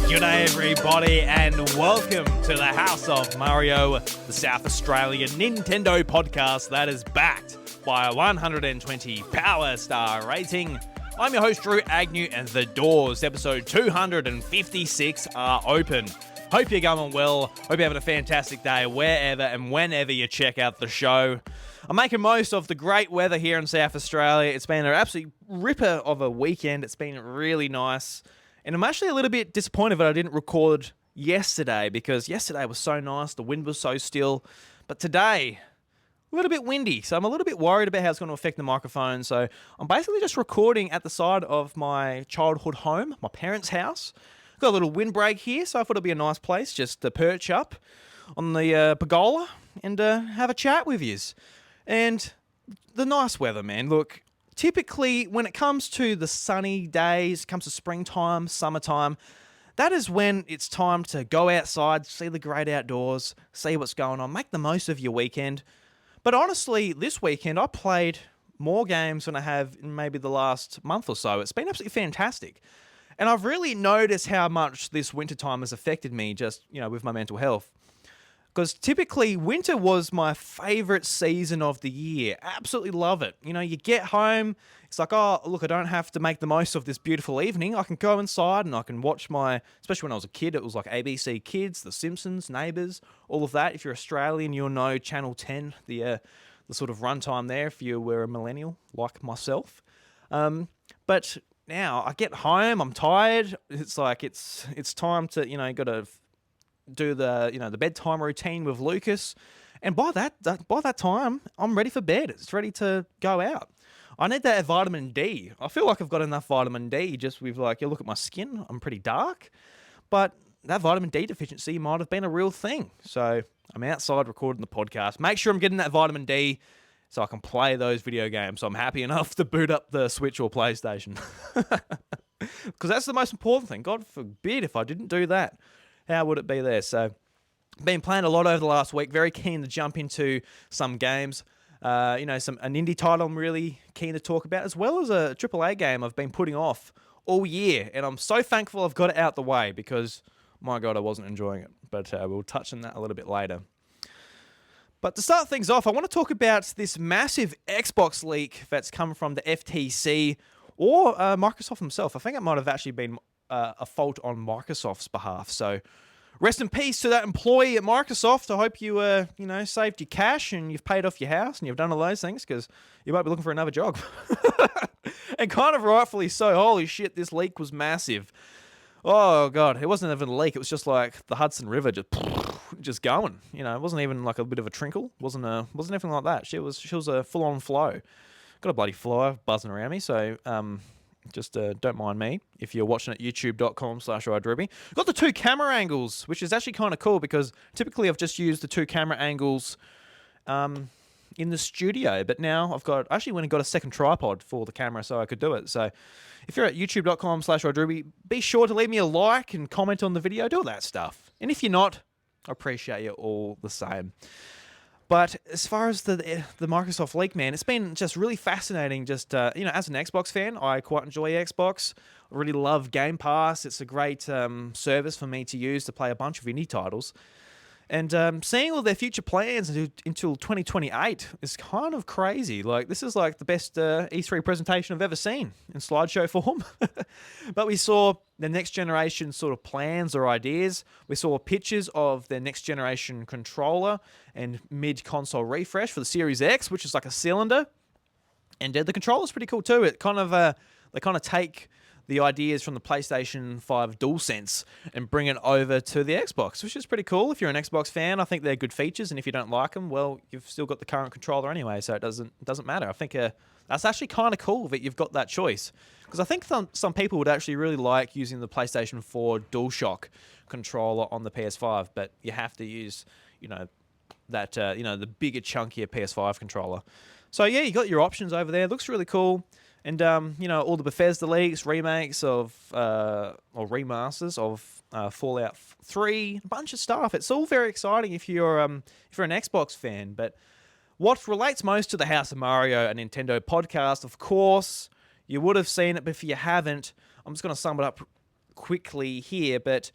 G'day everybody and welcome to the House of Mario, the South Australian Nintendo podcast that is backed by a 120 Power Star rating. I'm your host Drew Agnew and the doors, episode 256 are open. Hope you're going well, hope you're having a fantastic day wherever and whenever you check out the show. I'm making most of the great weather here in South Australia. It's been an absolute ripper of a weekend, it's been really nice. And I'm actually a little bit disappointed that I didn't record yesterday because yesterday was so nice, the wind was so still. But today, a little bit windy, so I'm a little bit worried about how it's going to affect the microphone. So I'm basically just recording at the side of my childhood home, my parents' house. Got a little windbreak here, so I thought it'd be a nice place just to perch up on the pergola and have a chat with yous. And the nice weather, man. Look, typically, when it comes to the sunny days, comes to springtime, summertime, that is when it's time to go outside, see the great outdoors, see what's going on, make the most of your weekend. But honestly, this weekend, I played more games than I have in maybe the last month or so. It's been absolutely fantastic. And I've really noticed how much this wintertime has affected me just, with my mental health. Because typically, winter was my favourite season of the year. Absolutely love it. You get home, it's like, oh, look, I don't have to make the most of this beautiful evening. I can go inside and I can watch especially when I was a kid, it was like ABC Kids, The Simpsons, Neighbours, all of that. If you're Australian, you'll know Channel 10, the sort of runtime there if you were a millennial like myself. But now I get home, I'm tired. It's like, it's time to, got to do the bedtime routine with Lucas, and by that time I'm ready for bed. It's ready to go out. I need that vitamin D. I feel like I've got enough vitamin D just with you look at my skin, I'm pretty dark, but that vitamin D deficiency might have been a real thing. So I'm outside recording the podcast. Make sure I'm getting that vitamin D so I can play those video games. So I'm happy enough to boot up the Switch or PlayStation. Because that's the most important thing. God forbid if I didn't do that. How would it be there? So, been playing a lot over the last week. Very keen to jump into some games. An indie title I'm really keen to talk about, as well as a AAA game I've been putting off all year. And I'm so thankful I've got it out the way because, my God, I wasn't enjoying it. But we'll touch on that a little bit later. But to start things off, I want to talk about this massive Xbox leak that's come from the FTC or Microsoft themselves. I think it might have actually been a fault on Microsoft's behalf. So rest in peace to that employee at Microsoft. I hope you, saved your cash and you've paid off your house and you've done all those things because you might be looking for another job. And kind of rightfully so. Holy shit, this leak was massive. Oh, God. It wasn't even a leak. It was just like the Hudson River just going. It wasn't even like a bit of a trinkle. It wasn't anything like that. She was a full-on flow. Got a bloody fly buzzing around me, so just don't mind me if you're watching at youtube.com/iDruby. Got the two camera angles, which is actually kind of cool because typically I've just used the two camera angles in the studio, but now I actually went and got a second tripod for the camera so I could do it. So if you're at youtube.com/iDruby, be sure to leave me a like and comment on the video, do all that stuff. And if you're not, I appreciate you all the same. But as far as the Microsoft leak, man, it's been just really fascinating. Just, as an Xbox fan, I quite enjoy Xbox. I really love Game Pass. It's a great service for me to use to play a bunch of indie titles. And seeing all their future plans until 2028 is kind of crazy. Like, this is like the best E3 presentation I've ever seen in slideshow form. But we saw the next generation sort of plans or ideas. We saw pictures of their next generation controller and mid-console refresh for the Series X, which is like a cylinder. And the controller's pretty cool too. It kind of they kind of take the ideas from the PlayStation 5 DualSense and bring it over to the Xbox, which is pretty cool. If you're an Xbox fan, I think they're good features, and if you don't like them, well, you've still got the current controller anyway, so it doesn't matter. I think that's actually kind of cool that you've got that choice, because I think some people would actually really like using the PlayStation 4 DualShock controller on the PS5, but you have to use, that the bigger, chunkier PS5 controller. So yeah, you got your options over there. It looks really cool. And, all the Bethesda leaks, remakes of, or remasters of Fallout 3, a bunch of stuff. It's all very exciting if you're an Xbox fan. But What relates most to the House of Mario, a Nintendo podcast, of course, you would have seen it, but if you haven't, I'm just going to sum it up quickly here, but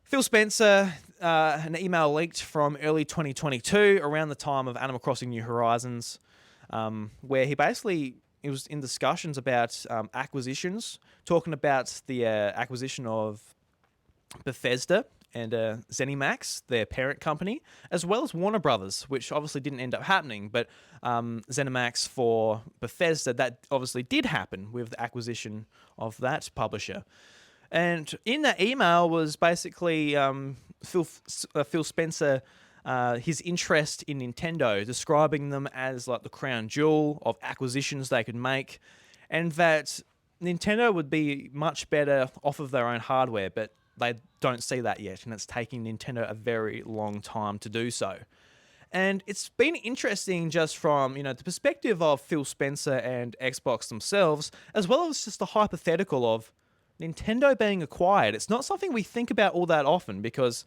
Phil Spencer, an email leaked from early 2022, around the time of Animal Crossing New Horizons, where he was in discussions about acquisitions, talking about the acquisition of Bethesda and ZeniMax, their parent company, as well as Warner Brothers, which obviously didn't end up happening, but ZeniMax for Bethesda, that obviously did happen with the acquisition of that publisher. And in that email was basically Phil Spencer, his interest in Nintendo, describing them as like the crown jewel of acquisitions they could make, and that Nintendo would be much better off of their own hardware, but they don't see that yet, and it's taking Nintendo a very long time to do so. And it's been interesting just from, the perspective of Phil Spencer and Xbox themselves, as well as just the hypothetical of Nintendo being acquired. It's not something we think about all that often because,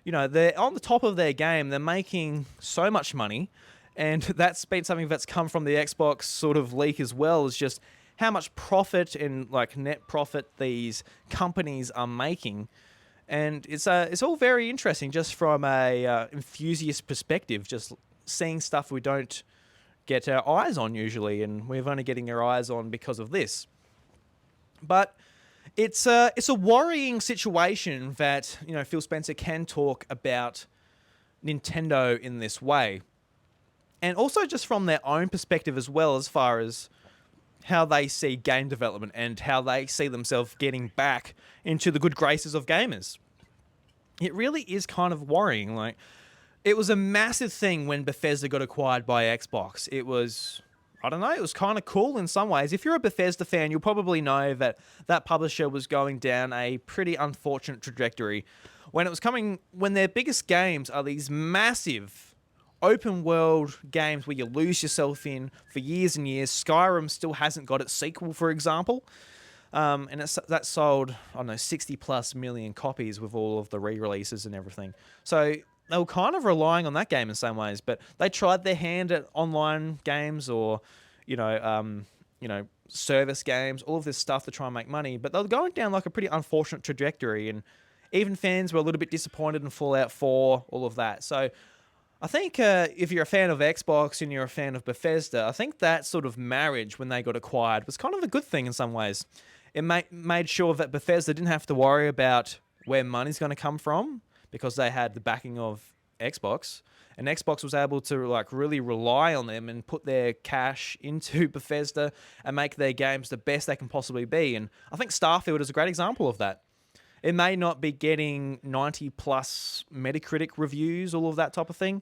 they're on the top of their game. They're making so much money, and that's been something that's come from the Xbox sort of leak as well, is just how much profit and like net profit these companies are making. And it's all very interesting just from a enthusiast perspective, just seeing stuff we don't get our eyes on usually, and we're only getting our eyes on because of this. But it's a worrying situation that, Phil Spencer can talk about Nintendo in this way. And also just from their own perspective as well, as far as how they see game development and how they see themselves getting back into the good graces of gamers. It really is kind of worrying. Like, it was a massive thing when Bethesda got acquired by Xbox. It was, I don't know, it was kind of cool in some ways. If you're a Bethesda fan, you'll probably know that that publisher was going down a pretty unfortunate trajectory when their biggest games are these massive open world games where you lose yourself in for years and years. Skyrim still hasn't got its sequel, for example. And that sold, 60 plus million copies with all of the re-releases and everything. So they were kind of relying on that game in some ways, but they tried their hand at online games or, service games, all of this stuff to try and make money, but they were going down like a pretty unfortunate trajectory, and even fans were a little bit disappointed in Fallout 4, all of that. So I think if you're a fan of Xbox and you're a fan of Bethesda, I think that sort of marriage when they got acquired was kind of a good thing in some ways. It made sure that Bethesda didn't have to worry about where money's going to come from because they had the backing of Xbox, and Xbox was able to like really rely on them and put their cash into Bethesda and make their games the best they can possibly be. And I think Starfield is a great example of that. It may not be getting 90 plus Metacritic reviews, all of that type of thing,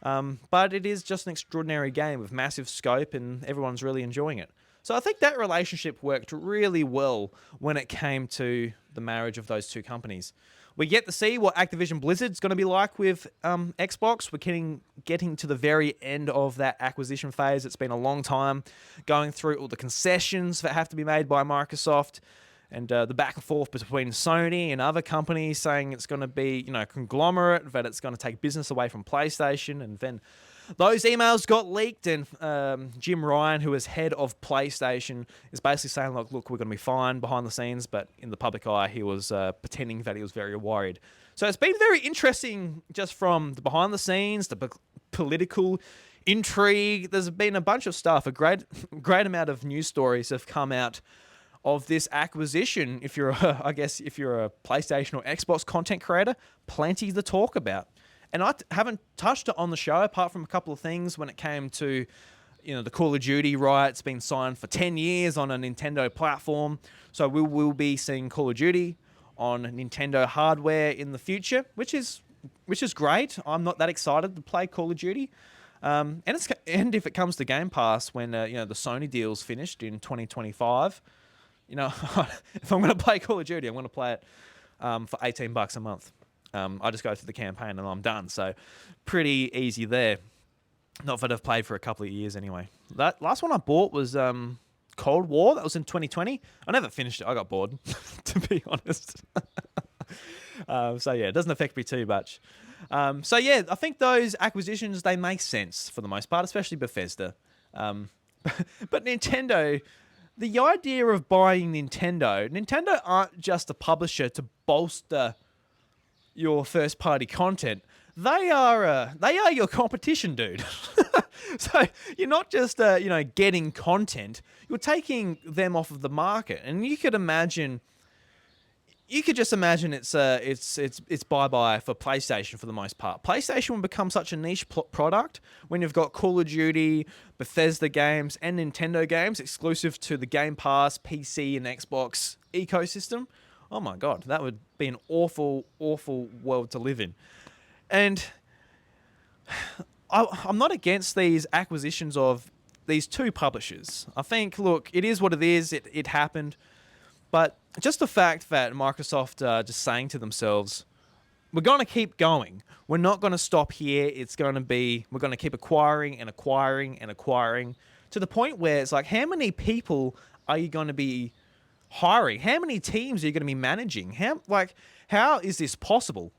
but it is just an extraordinary game with massive scope and everyone's really enjoying it. So I think that relationship worked really well when it came to the marriage of those two companies. We get to see what Activision Blizzard's going to be like with Xbox. We're getting to the very end of that acquisition phase. It's been a long time going through all the concessions that have to be made by Microsoft, and the back and forth between Sony and other companies saying it's going to be, conglomerate, that it's going to take business away from PlayStation. And then those emails got leaked, and Jim Ryan, who is head of PlayStation, is basically saying, look, we're going to be fine behind the scenes, but in the public eye, he was pretending that he was very worried. So it's been very interesting just from the behind the scenes, the political intrigue. There's been a bunch of stuff. A great amount of news stories have come out of this acquisition. If you're a PlayStation or Xbox content creator, plenty to talk about. And I haven't touched it on the show apart from a couple of things when it came to, the Call of Duty rights being signed for 10 years on a Nintendo platform. So we will be seeing Call of Duty on Nintendo hardware in the future, which is great. I'm not that excited to play Call of Duty. And if it comes to Game Pass when the Sony deal's finished in 2025, if I'm going to play Call of Duty, I'm going to play it for $18 a month. I just go through the campaign and I'm done. So pretty easy there. Not that I've played for a couple of years anyway. That last one I bought was Cold War. That was in 2020. I never finished it. I got bored, to be honest. So yeah, it doesn't affect me too much. So yeah, I think those acquisitions, they make sense for the most part, especially Bethesda. But Nintendo, the idea of buying Nintendo aren't just a publisher to bolster your first party content. They are your competition, dude. So you're not just getting content, you're taking them off of the market. And you could just imagine it's bye-bye for PlayStation for the most part. PlayStation will become such a niche product when you've got Call of Duty, Bethesda games, and Nintendo games exclusive to the Game Pass, PC, and Xbox ecosystem. Oh my god, that would be an awful, awful world to live in. And I'm not against these acquisitions of these two publishers. I think, look, it is what it is. It happened. But just the fact that Microsoft are just saying to themselves, we're going to keep going. We're not going to stop here. We're going to keep acquiring and acquiring and acquiring to the point where it's like, how many people are you going to be hiring? How many teams are you going to be managing? How is this possible?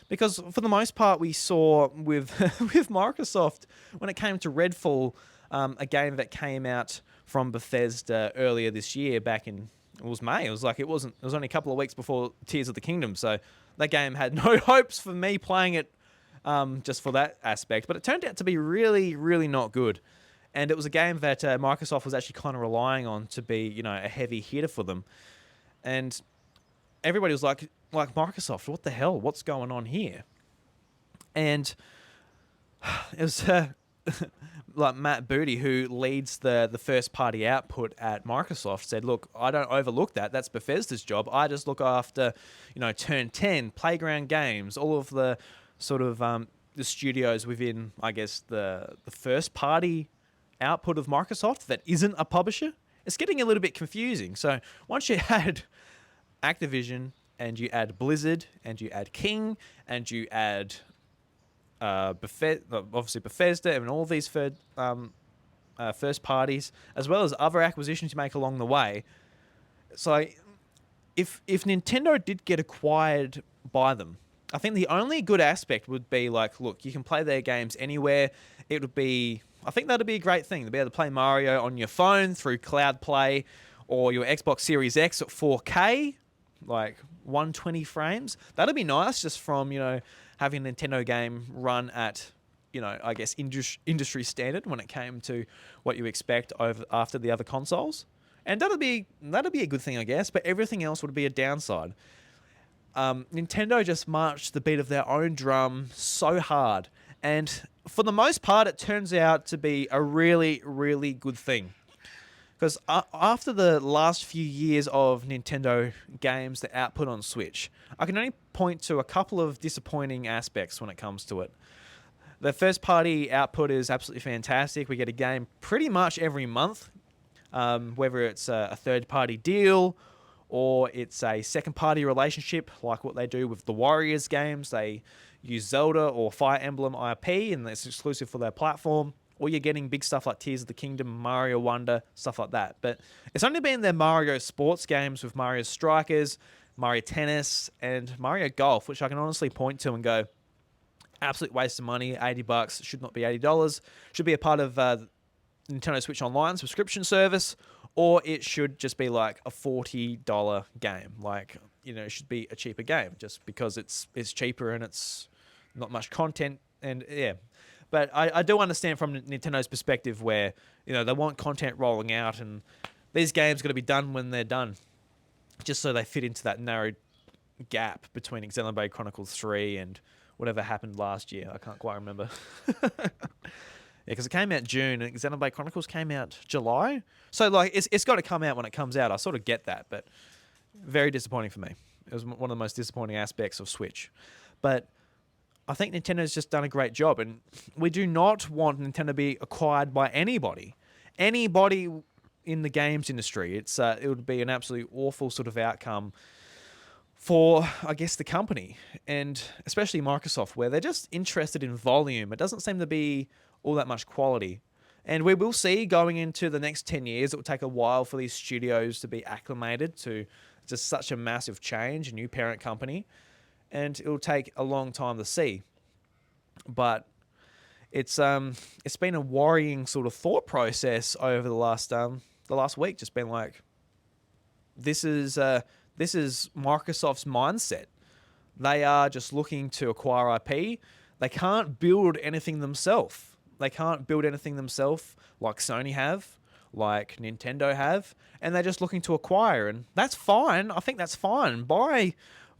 Because for the most part, we saw with with Microsoft when it came to Redfall, a game that came out from Bethesda earlier this year, back in it was May. It was only a couple of weeks before Tears of the Kingdom, so that game had no hopes for me playing it, just for that aspect. But it turned out to be really, really not good, and it was a game that Microsoft was actually kind of relying on to be, a heavy hitter for them, and everybody was like Microsoft, what the hell? What's going on here? And it was like Matt Booty, who leads the first party output at Microsoft, said, look, I don't overlook that. That's Bethesda's job. I just look after, Turn 10, Playground Games, all of the sort of the studios within, I guess, the first party output of Microsoft that isn't a publisher. It's getting a little bit confusing. So once you add Activision, and you add Blizzard, and you add King, and you add obviously Bethesda, and all these first parties, as well as other acquisitions you make along the way. So if Nintendo did get acquired by them, I think the only good aspect would be like, look, you can play their games anywhere. I think that'd be a great thing to be able to play Mario on your phone through Cloud Play or your Xbox Series X at 4K. Like 120 frames. That'd be nice just from, having a Nintendo game run at, I guess industry standard when it came to what you expect after the other consoles. And that'd be a good thing, I guess, but everything else would be a downside. Nintendo just marched the beat of their own drum so hard, and for the most part it turns out to be a really, really good thing. Because after the last few years of Nintendo games that output on Switch, I can only point to a couple of disappointing aspects when it comes to it. The first party output is absolutely fantastic. We get a game pretty much every month, whether it's a third party deal or it's a second party relationship like what they do with the Warriors games. They use Zelda or Fire Emblem IP and it's exclusive for their platform. Or you're getting big stuff like Tears of the Kingdom, Mario Wonder, stuff like that. But it's only been their Mario sports games with Mario Strikers, Mario Tennis, and Mario Golf, which I can honestly point to and go, absolute waste of money, $80, should not be $80. Should be a part of Nintendo Switch Online subscription service, or it should just be like a $40 game. Like, it should be a cheaper game just because it's cheaper and it's not much content. And yeah. But I do understand from Nintendo's perspective where, they want content rolling out and these games got to be done when they're done. Just so they fit into that narrow gap between Xenoblade Chronicles 3 and whatever happened last year. I can't quite remember. Yeah, because it came out June and Xenoblade Chronicles came out July. So, like, it's got to come out when it comes out. I sort of get that, but very disappointing for me. It was one of the most disappointing aspects of Switch. But I think Nintendo's just done a great job, and we do not want Nintendo to be acquired by anybody. Anybody in the games industry. It would be an absolutely awful sort of outcome for, I guess, the company, and especially Microsoft, where they're just interested in volume. It doesn't seem to be all that much quality. And we will see going into the next 10 years, it will take a while for these studios to be acclimated to just such a massive change, a new parent company. and it'll take a long time to see. But it's been a worrying sort of thought process over the last week. Just been like, this is Microsoft's mindset. They are just looking to acquire IP. They can't build anything themselves. Like Sony have, like Nintendo have, and they're just looking to acquire, and that's fine. I think that's fine. Buy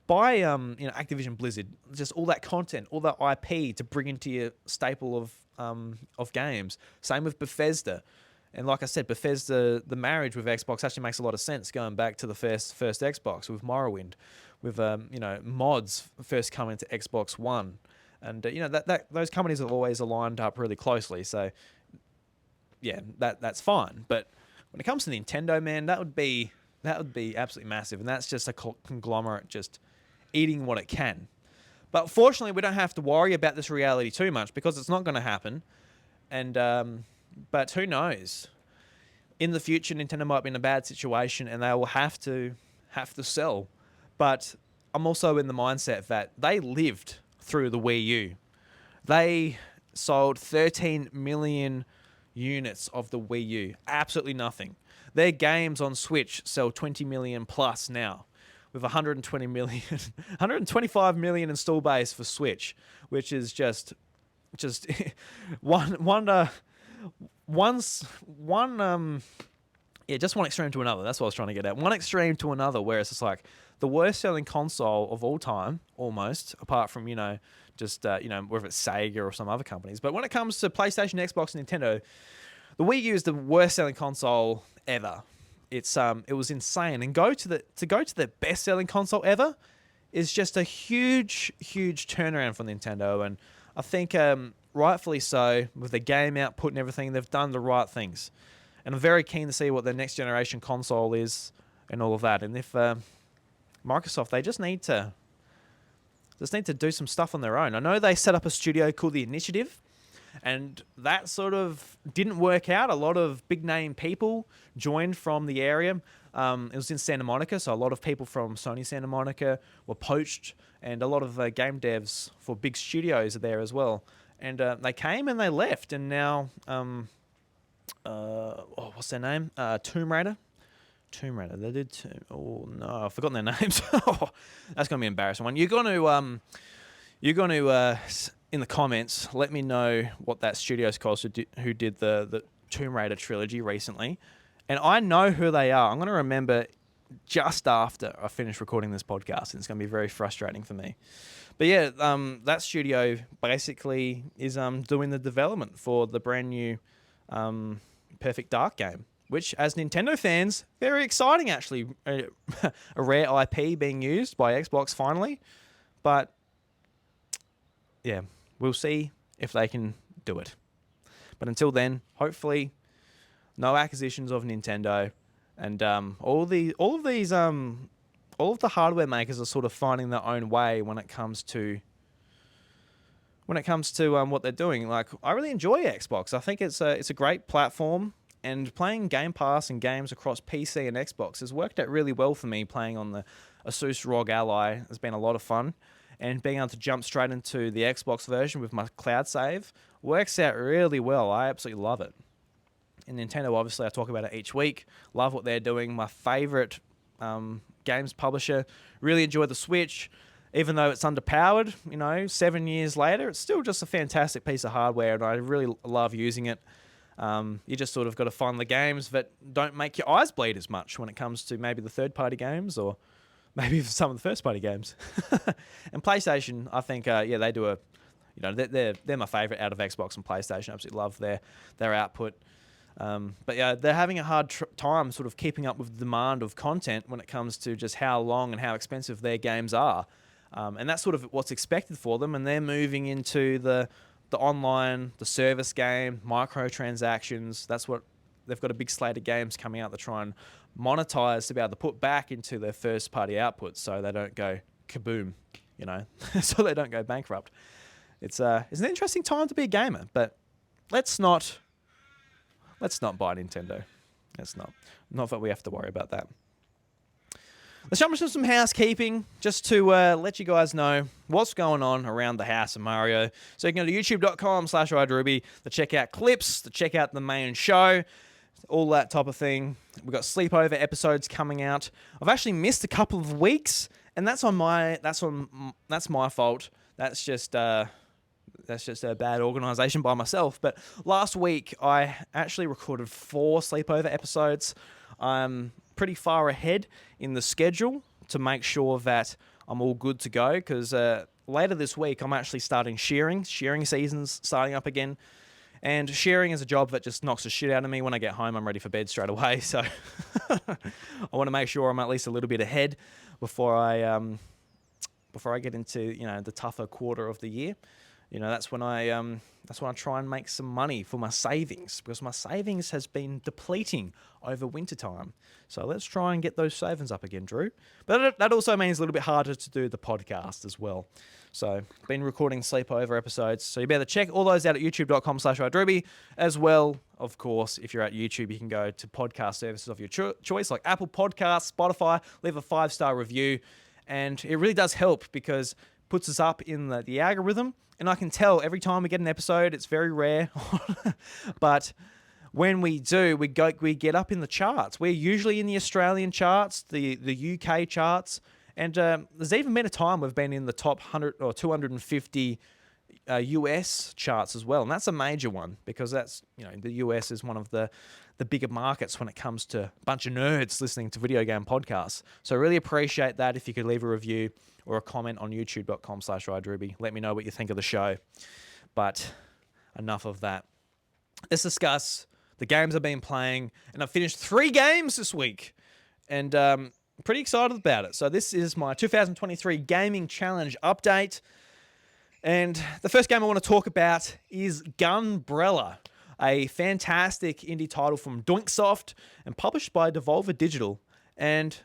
Activision Blizzard, just all that content, all that IP to bring into your staple of games. Same with Bethesda. And like I said, Bethesda, the marriage with Xbox actually makes a lot of sense, going back to the first Xbox with Morrowind, with mods first coming to Xbox One. And that those companies have always aligned up really closely. So yeah, that's fine. But when it comes to Nintendo, man, that would be absolutely massive. And that's just a conglomerate just eating what it can. But fortunately, we don't have to worry about this reality too much, because it's not going to happen. And but who knows? In the future, Nintendo might be in a bad situation and they will have to sell. But I'm also in the mindset that they lived through the Wii U. They sold 13 million units of the Wii U. Absolutely nothing. Their games on Switch sell 20 million plus now, with 125 million install base for Switch, which is just one extreme to another. That's what I was trying to get at. One extreme to another, where it's just like the worst selling console of all time, almost, apart from, whether it's Sega or some other companies. But when it comes to PlayStation, Xbox, and Nintendo, the Wii U is the worst selling console ever. It was insane. And to go to the best selling console ever is just a huge, huge turnaround for Nintendo. And I think rightfully so, with the game output and everything, they've done the right things. And I'm very keen to see what their next generation console is and all of that. And if Microsoft, they just need to do some stuff on their own. I know they set up a studio called The Initiative, and that sort of didn't work out. A lot of big name people joined from the area. It was in Santa Monica, so a lot of people from Sony Santa Monica were poached, and a lot of game devs for big studios are there as well. And they came and they left, and now, what's their name? Tomb Raider. They did. Oh no, I've forgotten their names. That's gonna be embarrassing. One. You're gonna in the comments let me know what that studio's called who did the Tomb Raider trilogy recently, and I know who they are. I'm gonna remember just after I finish recording this podcast, and it's gonna be very frustrating for me. But yeah, that studio basically is doing the development for the brand new Perfect Dark game, which, as Nintendo fans, very exciting actually. A rare IP being used by Xbox finally. But yeah, we'll see if they can do it. But until then, hopefully, no acquisitions of Nintendo, and all of the hardware makers are sort of finding their own way when it comes to what they're doing. Like, I really enjoy Xbox. I think it's a great platform, and playing Game Pass and games across PC and Xbox has worked out really well for me. Playing on the Asus ROG Ally has been a lot of fun, and being able to jump straight into the Xbox version with my cloud save works out really well. I absolutely love it. And Nintendo, obviously, I talk about it each week. Love what they're doing. My favorite games publisher. Really enjoy the Switch. Even though it's underpowered, 7 years later, it's still just a fantastic piece of hardware, and I really love using it. You just sort of got to find the games that don't make your eyes bleed as much when it comes to maybe the third-party games, or maybe some of the first-party games. And PlayStation, I think, they do they're my favorite out of Xbox and PlayStation. I absolutely love their output. But yeah, they're having a hard time sort of keeping up with the demand of content when it comes to just how long and how expensive their games are. And that's sort of what's expected for them. And they're moving into the online, the service game, microtransactions. That's what they've got, a big slate of games coming out to try and monetize, to be able to put back into their first party output, so they don't go kaboom, so they don't go bankrupt. It's an interesting time to be a gamer, but let's not buy Nintendo. Let's not that we have to worry about that. let's jump into some housekeeping just to let you guys know what's going on around the house of Mario. So you can go to youtube.com/iDruby to check out clips, to check out the main show, all that type of thing. We've got sleepover episodes coming out. I've actually missed a couple of weeks, and that's my fault. That's just a bad organisation by myself. But last week, I actually recorded 4 sleepover episodes. I'm pretty far ahead in the schedule to make sure that I'm all good to go, because later this week, I'm actually starting shearing. Shearing season's starting up again. And shearing is a job that just knocks the shit out of me. When I get home, I'm ready for bed straight away. So I want to make sure I'm at least a little bit ahead before I get into the tougher quarter of the year. That's when I try and make some money for my savings, because my savings has been depleting over winter time. So let's try and get those savings up again, Drew. But that also means a little bit harder to do the podcast as well. So been recording sleepover episodes. So you better check all those out at youtube.com/iDruby. As well, of course, if you're at YouTube, you can go to podcast services of your choice, like Apple Podcasts, Spotify, leave a 5-star review. And it really does help, because it puts us up in the algorithm. And I can tell every time we get an episode, it's very rare. But when we do, we get up in the charts. We're usually in the Australian charts, the UK charts. And there's even been a time we've been in the top 100 or 250 US charts as well. And that's a major one, because that's, the US is one of the bigger markets when it comes to a bunch of nerds listening to video game podcasts. So I really appreciate that if you could leave a review or a comment on youtube.com/iDruby. Let me know what you think of the show. But enough of that. Let's discuss the games I've been playing. And I've finished 3 games this week. And pretty excited about it. So this is my 2023 Gaming Challenge update. And the first game I want to talk about is Gunbrella, a fantastic indie title from Doinksoft and published by Devolver Digital. And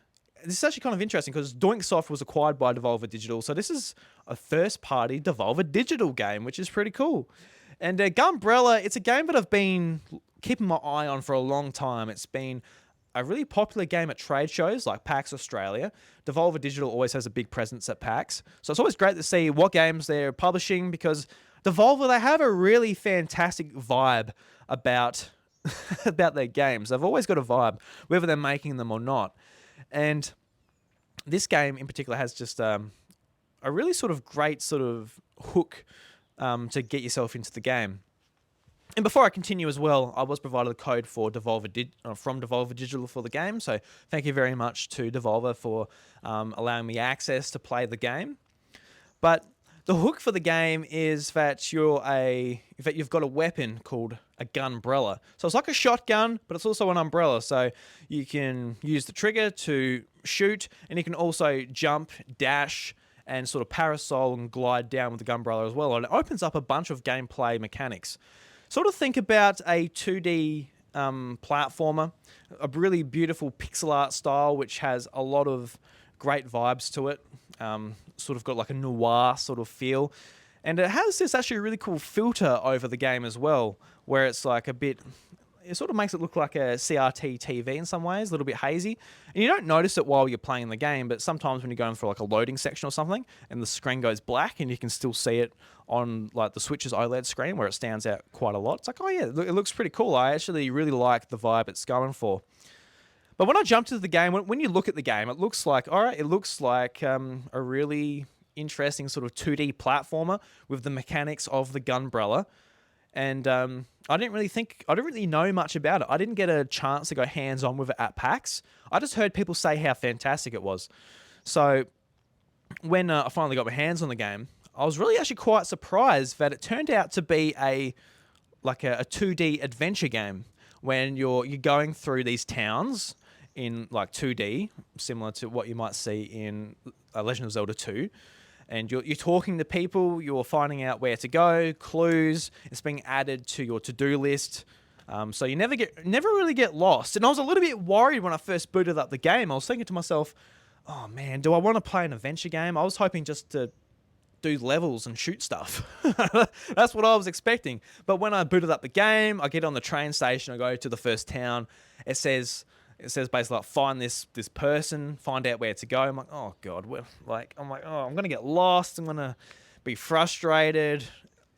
this is actually kind of interesting, because Doinksoft was acquired by Devolver Digital. So this is a first-party Devolver Digital game, which is pretty cool. And Gunbrella, it's a game that I've been keeping my eye on for a long time. It's been a really popular game at trade shows like PAX Australia. Devolver Digital always has a big presence at PAX. So it's always great to see what games they're publishing, because Devolver, they have a really fantastic vibe about their games. They've always got a vibe, whether they're making them or not. And this game in particular has just a really sort of great sort of hook to get yourself into the game. And before I continue as well, I was provided a code for from Devolver Digital for the game. So thank you very much to Devolver for allowing me access to play the game. But the hook for the game is that you've got a weapon called a Gunbrella. So it's like a shotgun, but it's also an umbrella. So you can use the trigger to shoot, and you can also jump, dash, and sort of parasol and glide down with the Gunbrella as well. And it opens up a bunch of gameplay mechanics. Sort of think about a 2D platformer, a really beautiful pixel art style, which has a lot of great vibes to it. Sort of got like a noir sort of feel. And it has this actually really cool filter over the game as well, where it's like it sort of makes it look like a CRT TV in some ways, a little bit hazy. And you don't notice it while you're playing the game, but sometimes when you're going for like a loading section or something, and the screen goes black and you can still see it on like the Switch's OLED screen where it stands out quite a lot. It's like, oh yeah, it looks pretty cool. I actually really like the vibe it's going for. But when I jumped into the game, when you look at the game, it looks like a really interesting sort of 2D platformer with the mechanics of the Gunbrella. And I didn't really know much about it. I didn't get a chance to go hands-on with it at PAX. I just heard people say how fantastic it was. So when I finally got my hands on the game, I was really actually quite surprised that it turned out to be a 2D adventure game when you're going through these towns in like 2D, similar to what you might see in Legend of Zelda 2. And you're talking to people, you're finding out where to go, clues, it's being added to your to-do list. So you never really get lost. And I was a little bit worried when I first booted up the game. I was thinking to myself, oh man, do I want to play an adventure game? I was hoping just to do levels and shoot stuff. That's what I was expecting. But when I booted up the game, I get on the train station, I go to the first town. It says it says basically like find this person, find out where to go. I'm like, oh god, I'm gonna get lost. I'm gonna be frustrated.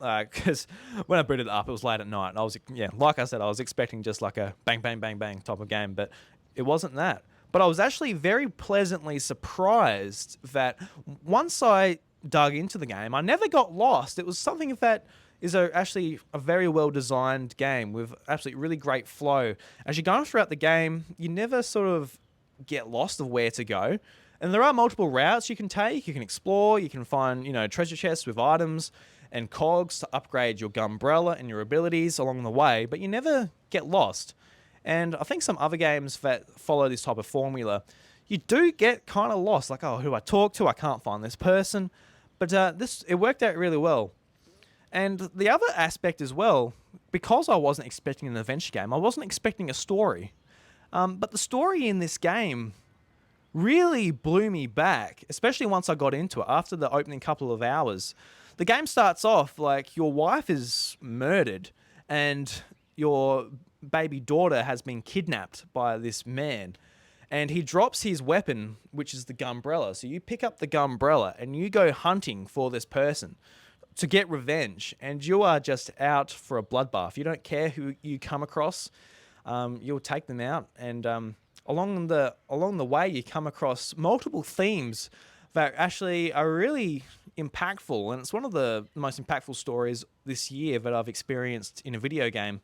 Because when I booted it up, it was late at night. And I was, like I said, I was expecting just like a bang, bang, bang, bang type of game, but it wasn't that. But I was actually very pleasantly surprised that once I dug into the game, I never got lost. It was something that is actually a very well-designed game with absolutely really great flow. As you're going throughout the game, you never sort of get lost of where to go. And there are multiple routes you can take. You can explore, you can find, treasure chests with items and cogs to upgrade your Gunbrella and your abilities along the way, but you never get lost. And I think some other games that follow this type of formula, you do get kind of lost, like, oh, who do I talk to? I can't find this person. But it worked out really well. And the other aspect as well, because I wasn't expecting an adventure game, I wasn't expecting a story. But the story in this game really blew me back, especially once I got into it, after the opening couple of hours. The game starts off like your wife is murdered and your baby daughter has been kidnapped by this man. And he drops his weapon, which is the Gunbrella. So you pick up the Gunbrella and you go hunting for this person to get revenge. And you are just out for a bloodbath. You don't care who you come across. You'll take them out. And along the way, you come across multiple themes that actually are really impactful, and it's one of the most impactful stories this year that I've experienced in a video game.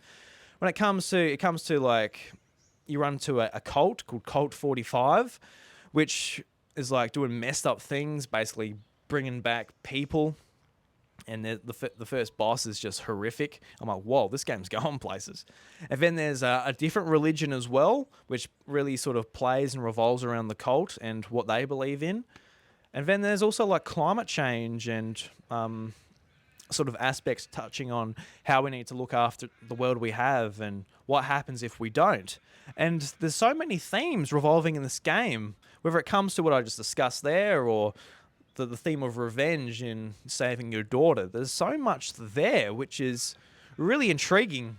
When it comes to like, you run to a cult called Cult 45, which is like doing messed up things, basically bringing back people, and the first boss is just horrific. I'm like, whoa, this game's going places. And then there's a different religion as well, which really sort of plays and revolves around the cult and what they believe in. And then there's also like climate change and sort of aspects touching on how we need to look after the world we have and what happens if we don't. And there's so many themes revolving in this game, whether it comes to what I just discussed there or the theme of revenge in saving your daughter. There's so much there, which is really intriguing.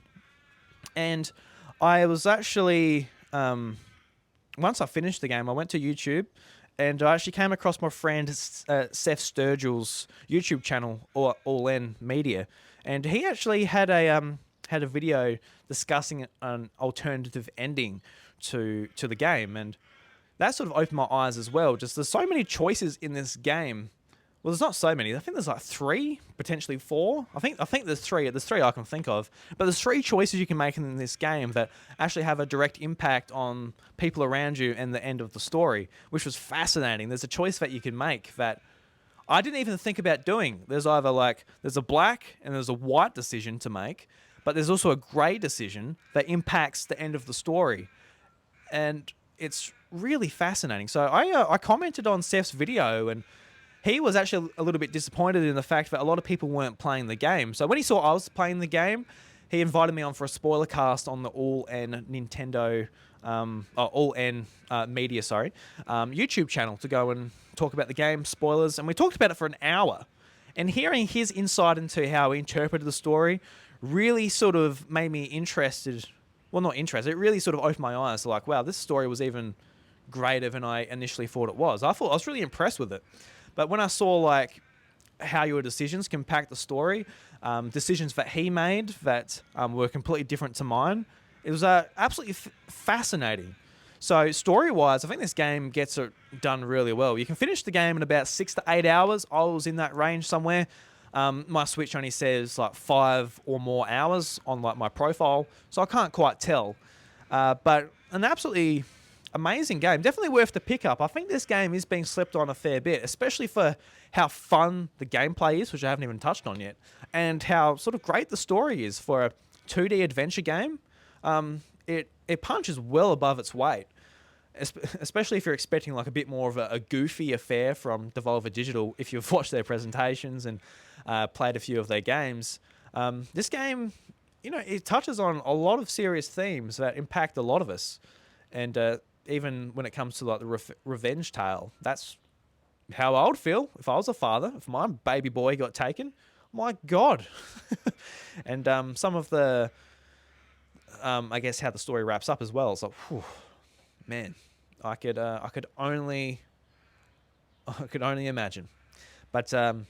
And I was actually, once I finished the game, I went to YouTube. And I actually came across my friend Seth Sturgill's YouTube channel, All In Media, and he actually had a video discussing an alternative ending to the game, and that sort of opened my eyes as well. Just there's so many choices in this game. Well, there's not so many. I think there's like 3, potentially 4. I think there's 3. There's 3 I can think of. But there's 3 choices you can make in this game that actually have a direct impact on people around you and the end of the story, which was fascinating. There's a choice that you can make that I didn't even think about doing. There's a black and there's a white decision to make, but there's also a grey decision that impacts the end of the story. And it's really fascinating. So I commented on Seth's video, and he was actually a little bit disappointed in the fact that a lot of people weren't playing the game. So when he saw I was playing the game, he invited me on for a spoiler cast on the All N Nintendo, All N Media, YouTube channel to go and talk about the game, spoilers. And we talked about it for an hour. And hearing his insight into how he interpreted the story really sort of made me interested. Well, not interested. It really sort of opened my eyes to like, wow, this story was even greater than I initially thought it was. I was really impressed with it. But when I saw like how your decisions can impact the story, decisions that he made that were completely different to mine, it was absolutely fascinating. So story-wise, I think this game gets it done really well. You can finish the game in about 6 to 8 hours. I was in that range somewhere. My Switch only says like 5 or more hours on like my profile, so I can't quite tell. But an absolutely amazing game. Definitely worth the pickup. I think this game is being slept on a fair bit, especially for how fun the gameplay is, which I haven't even touched on yet, and how sort of great the story is for a 2D adventure game. It punches well above its weight, especially if you're expecting like a bit more of a goofy affair from Devolver Digital. If you've watched their presentations and played a few of their games, this game, it touches on a lot of serious themes that impact a lot of us. And even when it comes to like the revenge tale, that's how I would feel if I was a father, if my baby boy got taken. My God. And some of the, I guess how the story wraps up as well. So, man, I could only imagine. But the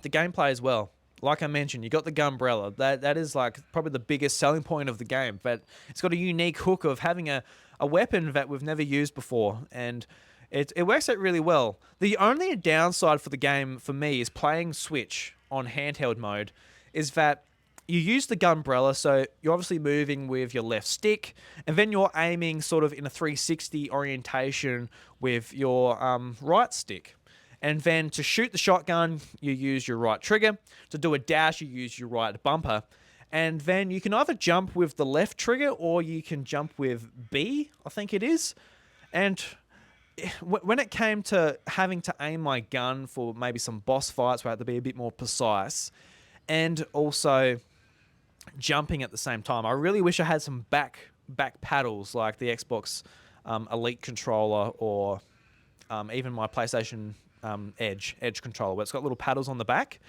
gameplay as well. Like I mentioned, you got the Gunbrella. That is like probably the biggest selling point of the game. But it's got a unique hook of having a weapon that we've never used before, and it works out really well. The only downside for the game for me is playing Switch on handheld mode, is that you use the Gunbrella, so you're obviously moving with your left stick, and then you're aiming sort of in a 360 orientation with your right stick. And then to shoot the shotgun, you use your right trigger. To do a dash, you use your right bumper. And then you can either jump with the left trigger or you can jump with B, I think it is. And when it came to having to aim my gun for maybe some boss fights where I had to be a bit more precise, and also jumping at the same time, I really wish I had some back paddles like the Xbox Elite controller, or even my PlayStation Edge controller, where it's got little paddles on the back,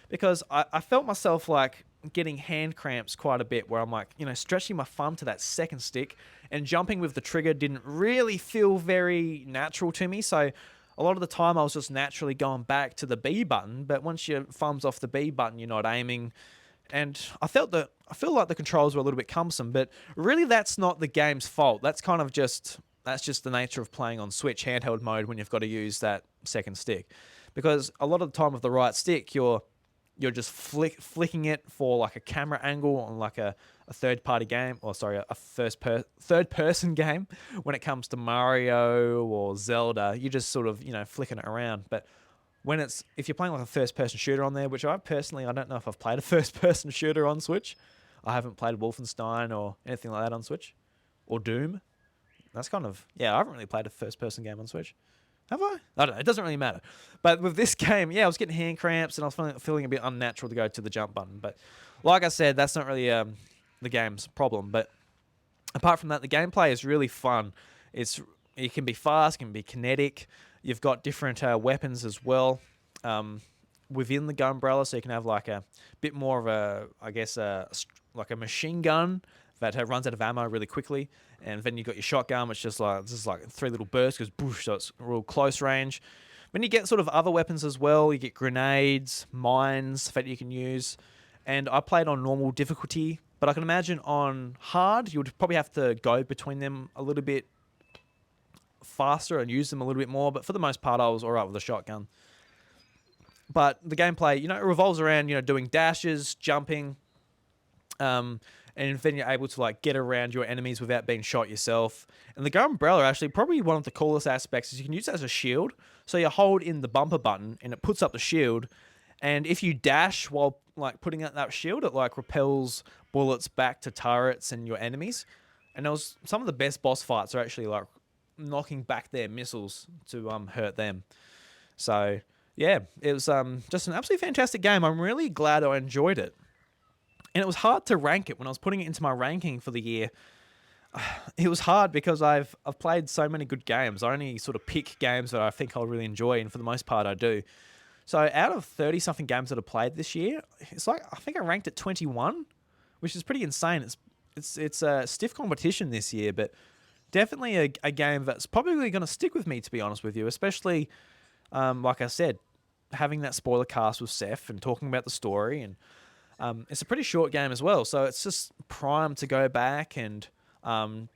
because I felt myself like getting hand cramps quite a bit, where I'm like, stretching my thumb to that second stick, and jumping with the trigger didn't really feel very natural to me. So a lot of the time I was just naturally going back to the B button, but once your thumb's off the B button, you're not aiming. And I feel like the controls were a little bit cumbersome, but really that's not the game's fault. That's just the nature of playing on Switch handheld mode when you've got to use that second stick. Because a lot of the time with the right stick, you're just flicking it for like a camera angle on like a third-party game, or sorry, a third-person game. When it comes to Mario or Zelda, you just sort of, flicking it around. But if you're playing like a first-person shooter on there, which I don't know if I've played a first-person shooter on Switch. I haven't played Wolfenstein or anything like that on Switch. Or Doom. That's I haven't really played a first-person game on Switch. Have I? I don't know. It doesn't really matter. But with this game, I was getting hand cramps and I was feeling a bit unnatural to go to the jump button. But like I said, that's not really the game's problem. But apart from that, the gameplay is really fun. It can be fast, can be kinetic. You've got different weapons as well within the Gunbrella, so you can have like a bit more of like a machine gun that runs out of ammo really quickly, and then you've got your shotgun, which just like three little bursts, goes boosh, so it's real close range. Then you get sort of other weapons as well. You get grenades, mines that you can use, and I played on normal difficulty, but I can imagine on hard you would probably have to go between them a little bit faster and use them a little bit more. But for the most part, I was all right with the shotgun. But the gameplay, it revolves around doing dashes, jumping, and then you're able to like get around your enemies without being shot yourself. And the Gunbrella, actually, probably one of the coolest aspects is you can use it as a shield. So you hold in the bumper button and it puts up the shield. And if you dash while like putting out that shield, it like repels bullets back to turrets and your enemies. And some of the best boss fights are actually like knocking back their missiles to hurt them. So yeah, it was just an absolutely fantastic game. I'm really glad I enjoyed it. And it was hard to rank it when I was putting it into my ranking for the year. It was hard because I've played so many good games. I only sort of pick games that I think I'll really enjoy, and for the most part I do. So out of 30-something games that I've played this year, it's like I think I ranked it 21, which is pretty insane. It's a stiff competition this year, but definitely a game that's probably going to stick with me, to be honest with you, especially, like I said, having that spoiler cast with Seth and talking about the story. And it's a pretty short game as well, so it's just prime to go back and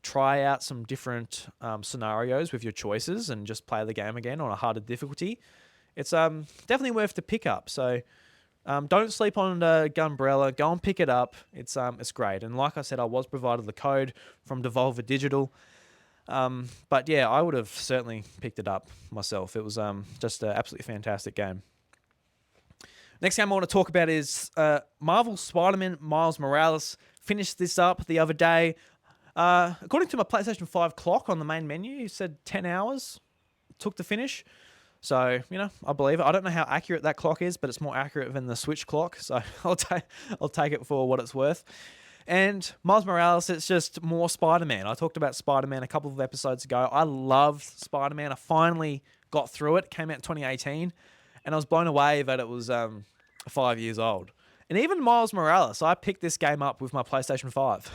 try out some different scenarios with your choices and just play the game again on a harder difficulty. It's definitely worth the pick up. So don't sleep on Gunbrella. Go and pick it up. It's great. And like I said, I was provided the code from Devolver Digital. But yeah, I would have certainly picked it up myself. It was just an absolutely fantastic game. Next game I want to talk about is Marvel Spider-Man Miles Morales. Finished this up the other day. According to my PlayStation 5 clock on the main menu, it said 10 hours took to finish. So, I believe it. I don't know how accurate that clock is, but it's more accurate than the Switch clock. So I'll take it for what it's worth. And Miles Morales, it's just more Spider-Man. I talked about Spider-Man a couple of episodes ago. I loved Spider-Man. I finally got through it. It came out in 2018. And I was blown away that it was 5 years old. And even Miles Morales, I picked this game up with my PlayStation 5.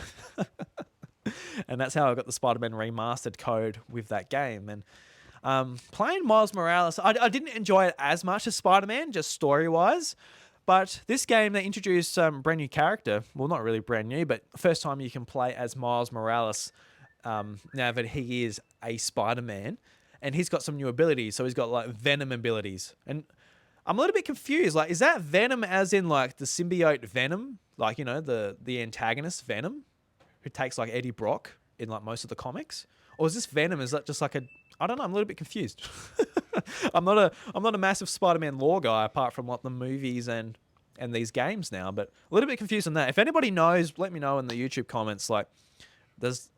And that's how I got the Spider-Man remastered code with that game. And playing Miles Morales, I didn't enjoy it as much as Spider-Man, just story-wise. But this game, they introduced some brand new character. Well, not really brand new, but first time you can play as Miles Morales now that he is a Spider-Man. And he's got some new abilities. So he's got like Venom abilities. And I'm a little bit confused. Like, is that Venom as in like the symbiote Venom? Like, you know, the antagonist Venom, who takes like Eddie Brock in like most of the comics? Or is this Venom? Is that just like I don't know. I'm a little bit confused. I'm not a massive Spider-Man lore guy apart from like the movies and these games now, but a little bit confused on that. If anybody knows, let me know in the YouTube comments. Like, does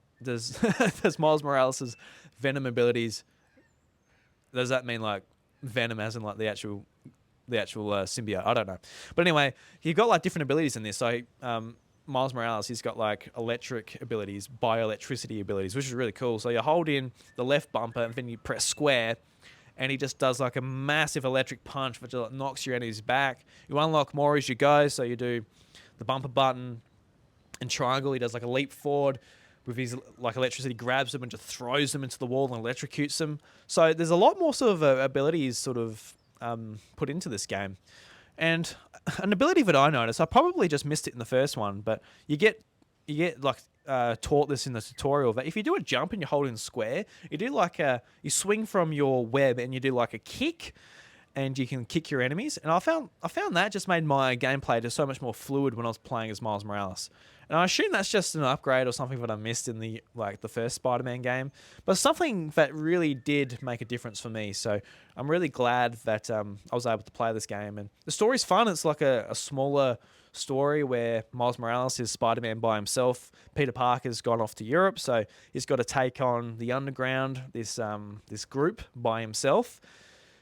Miles Morales' Venom abilities? Does that mean like Venom as in like the actual symbiote? I don't know. But anyway, you've got like different abilities in this. So Miles Morales, he's got like electric abilities, bioelectricity abilities, which is really cool. So you hold in the left bumper and then you press square, and he just does like a massive electric punch which knocks your enemies back. You unlock more as you go. So you do the bumper button and triangle. He does like a leap forward with his like electricity, grabs them and just throws them into the wall and electrocutes them. So there's a lot more sort of abilities sort of put into this game. And an ability that I noticed, I probably just missed it in the first one, but you get like taught this in the tutorial, that if you do a jump and you hold in square, you do like you swing from your web and you do like a kick, and you can kick your enemies. And I found that just made my gameplay just so much more fluid when I was playing as Miles Morales. And I assume that's just an upgrade or something that I missed in the first Spider-Man game, but something that really did make a difference for me. So I'm really glad that I was able to play this game. And the story's fun. It's like a smaller story where Miles Morales is Spider-Man by himself. Peter Parker's gone off to Europe, so he's got to take on the Underground, this group by himself.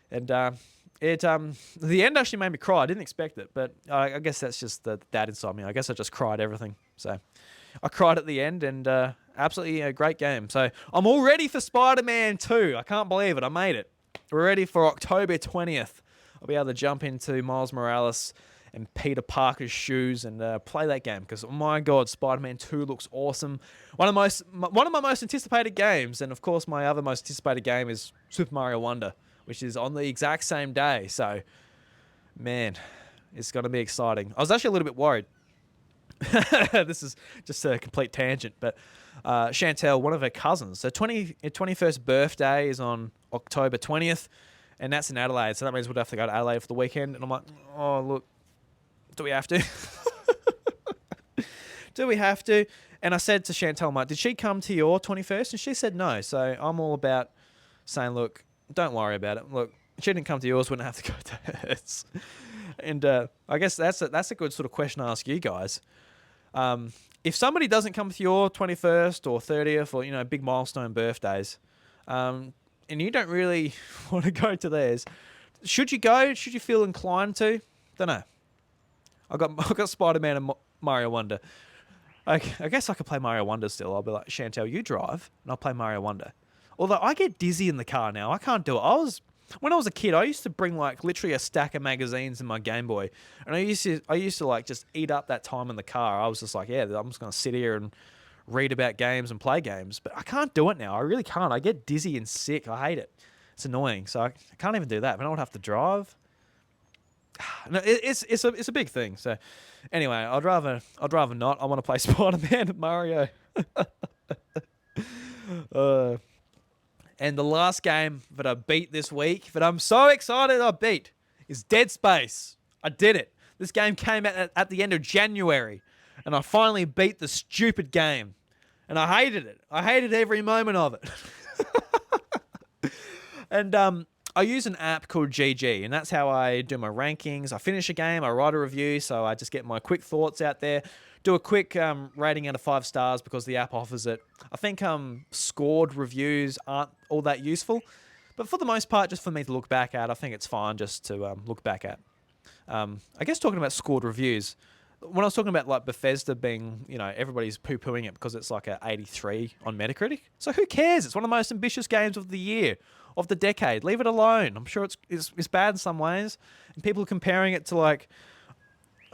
And the end actually made me cry. I didn't expect it, but I guess that's just the dad inside me. I guess I just cried everything. So I cried at the end, and absolutely a great game. So I'm all ready for Spider-Man 2. I can't believe it. I made it. We're ready for October 20th. I'll be able to jump into Miles Morales and Peter Parker's shoes and play that game, because, oh my God, Spider-Man 2 looks awesome. One of my most anticipated games, and of course my other most anticipated game is Super Mario Wonder, which is on the exact same day. So, man, it's going to be exciting. I was actually a little bit worried. This is just a complete tangent, but Chantel, one of her cousins, her 21st birthday is on October 20th, and that's in Adelaide. So that means we'll have to go to Adelaide for the weekend. And I'm like, oh, look, do we have to? Do we have to? And I said to Chantel, I'm like, did she come to your 21st? And she said no. So I'm all about saying, look, don't worry about it. Look, she didn't come to yours, wouldn't have to go to hers. And I guess that's a good sort of question to ask you guys. If somebody doesn't come to your 21st or 30th or, you know, big milestone birthdays, and you don't really want to go to theirs, should you go? Should you feel inclined to? Don't know. I got Spider-Man and Mario Wonder. I guess I could play Mario Wonder still. I'll be like, Chantel, you drive, and I'll play Mario Wonder. Although I get dizzy in the car now. I can't do it. When I was a kid, I used to bring like literally a stack of magazines in my Game Boy, and I used to like just eat up that time in the car. I was just like, yeah, I'm just gonna sit here and read about games and play games. But I can't do it now. I really can't. I get dizzy and sick. I hate it. It's annoying. So I can't even do that. But I would have to drive. No, it's a big thing. So anyway, I'd rather not. I want to play Spider-Man and Mario. And the last game that I beat this week, that I'm so excited I beat, is Dead Space. I did it. This game came out at the end of January, and I finally beat the stupid game. And I hated it. I hated every moment of it. And I use an app called GG, and that's how I do my rankings. I finish a game, I write a review, so I just get my quick thoughts out there. Do a quick rating out of 5 stars because the app offers it. I think scored reviews aren't all that useful, but for the most part, just for me to look back at, I think it's fine just to look back at. I guess talking about scored reviews, when I was talking about like Bethesda being, you know, everybody's poo-pooing it because it's like a 83 on Metacritic. So who cares? It's one of the most ambitious games of the year, of the decade. Leave it alone. I'm sure it's bad in some ways, and people are comparing it to like,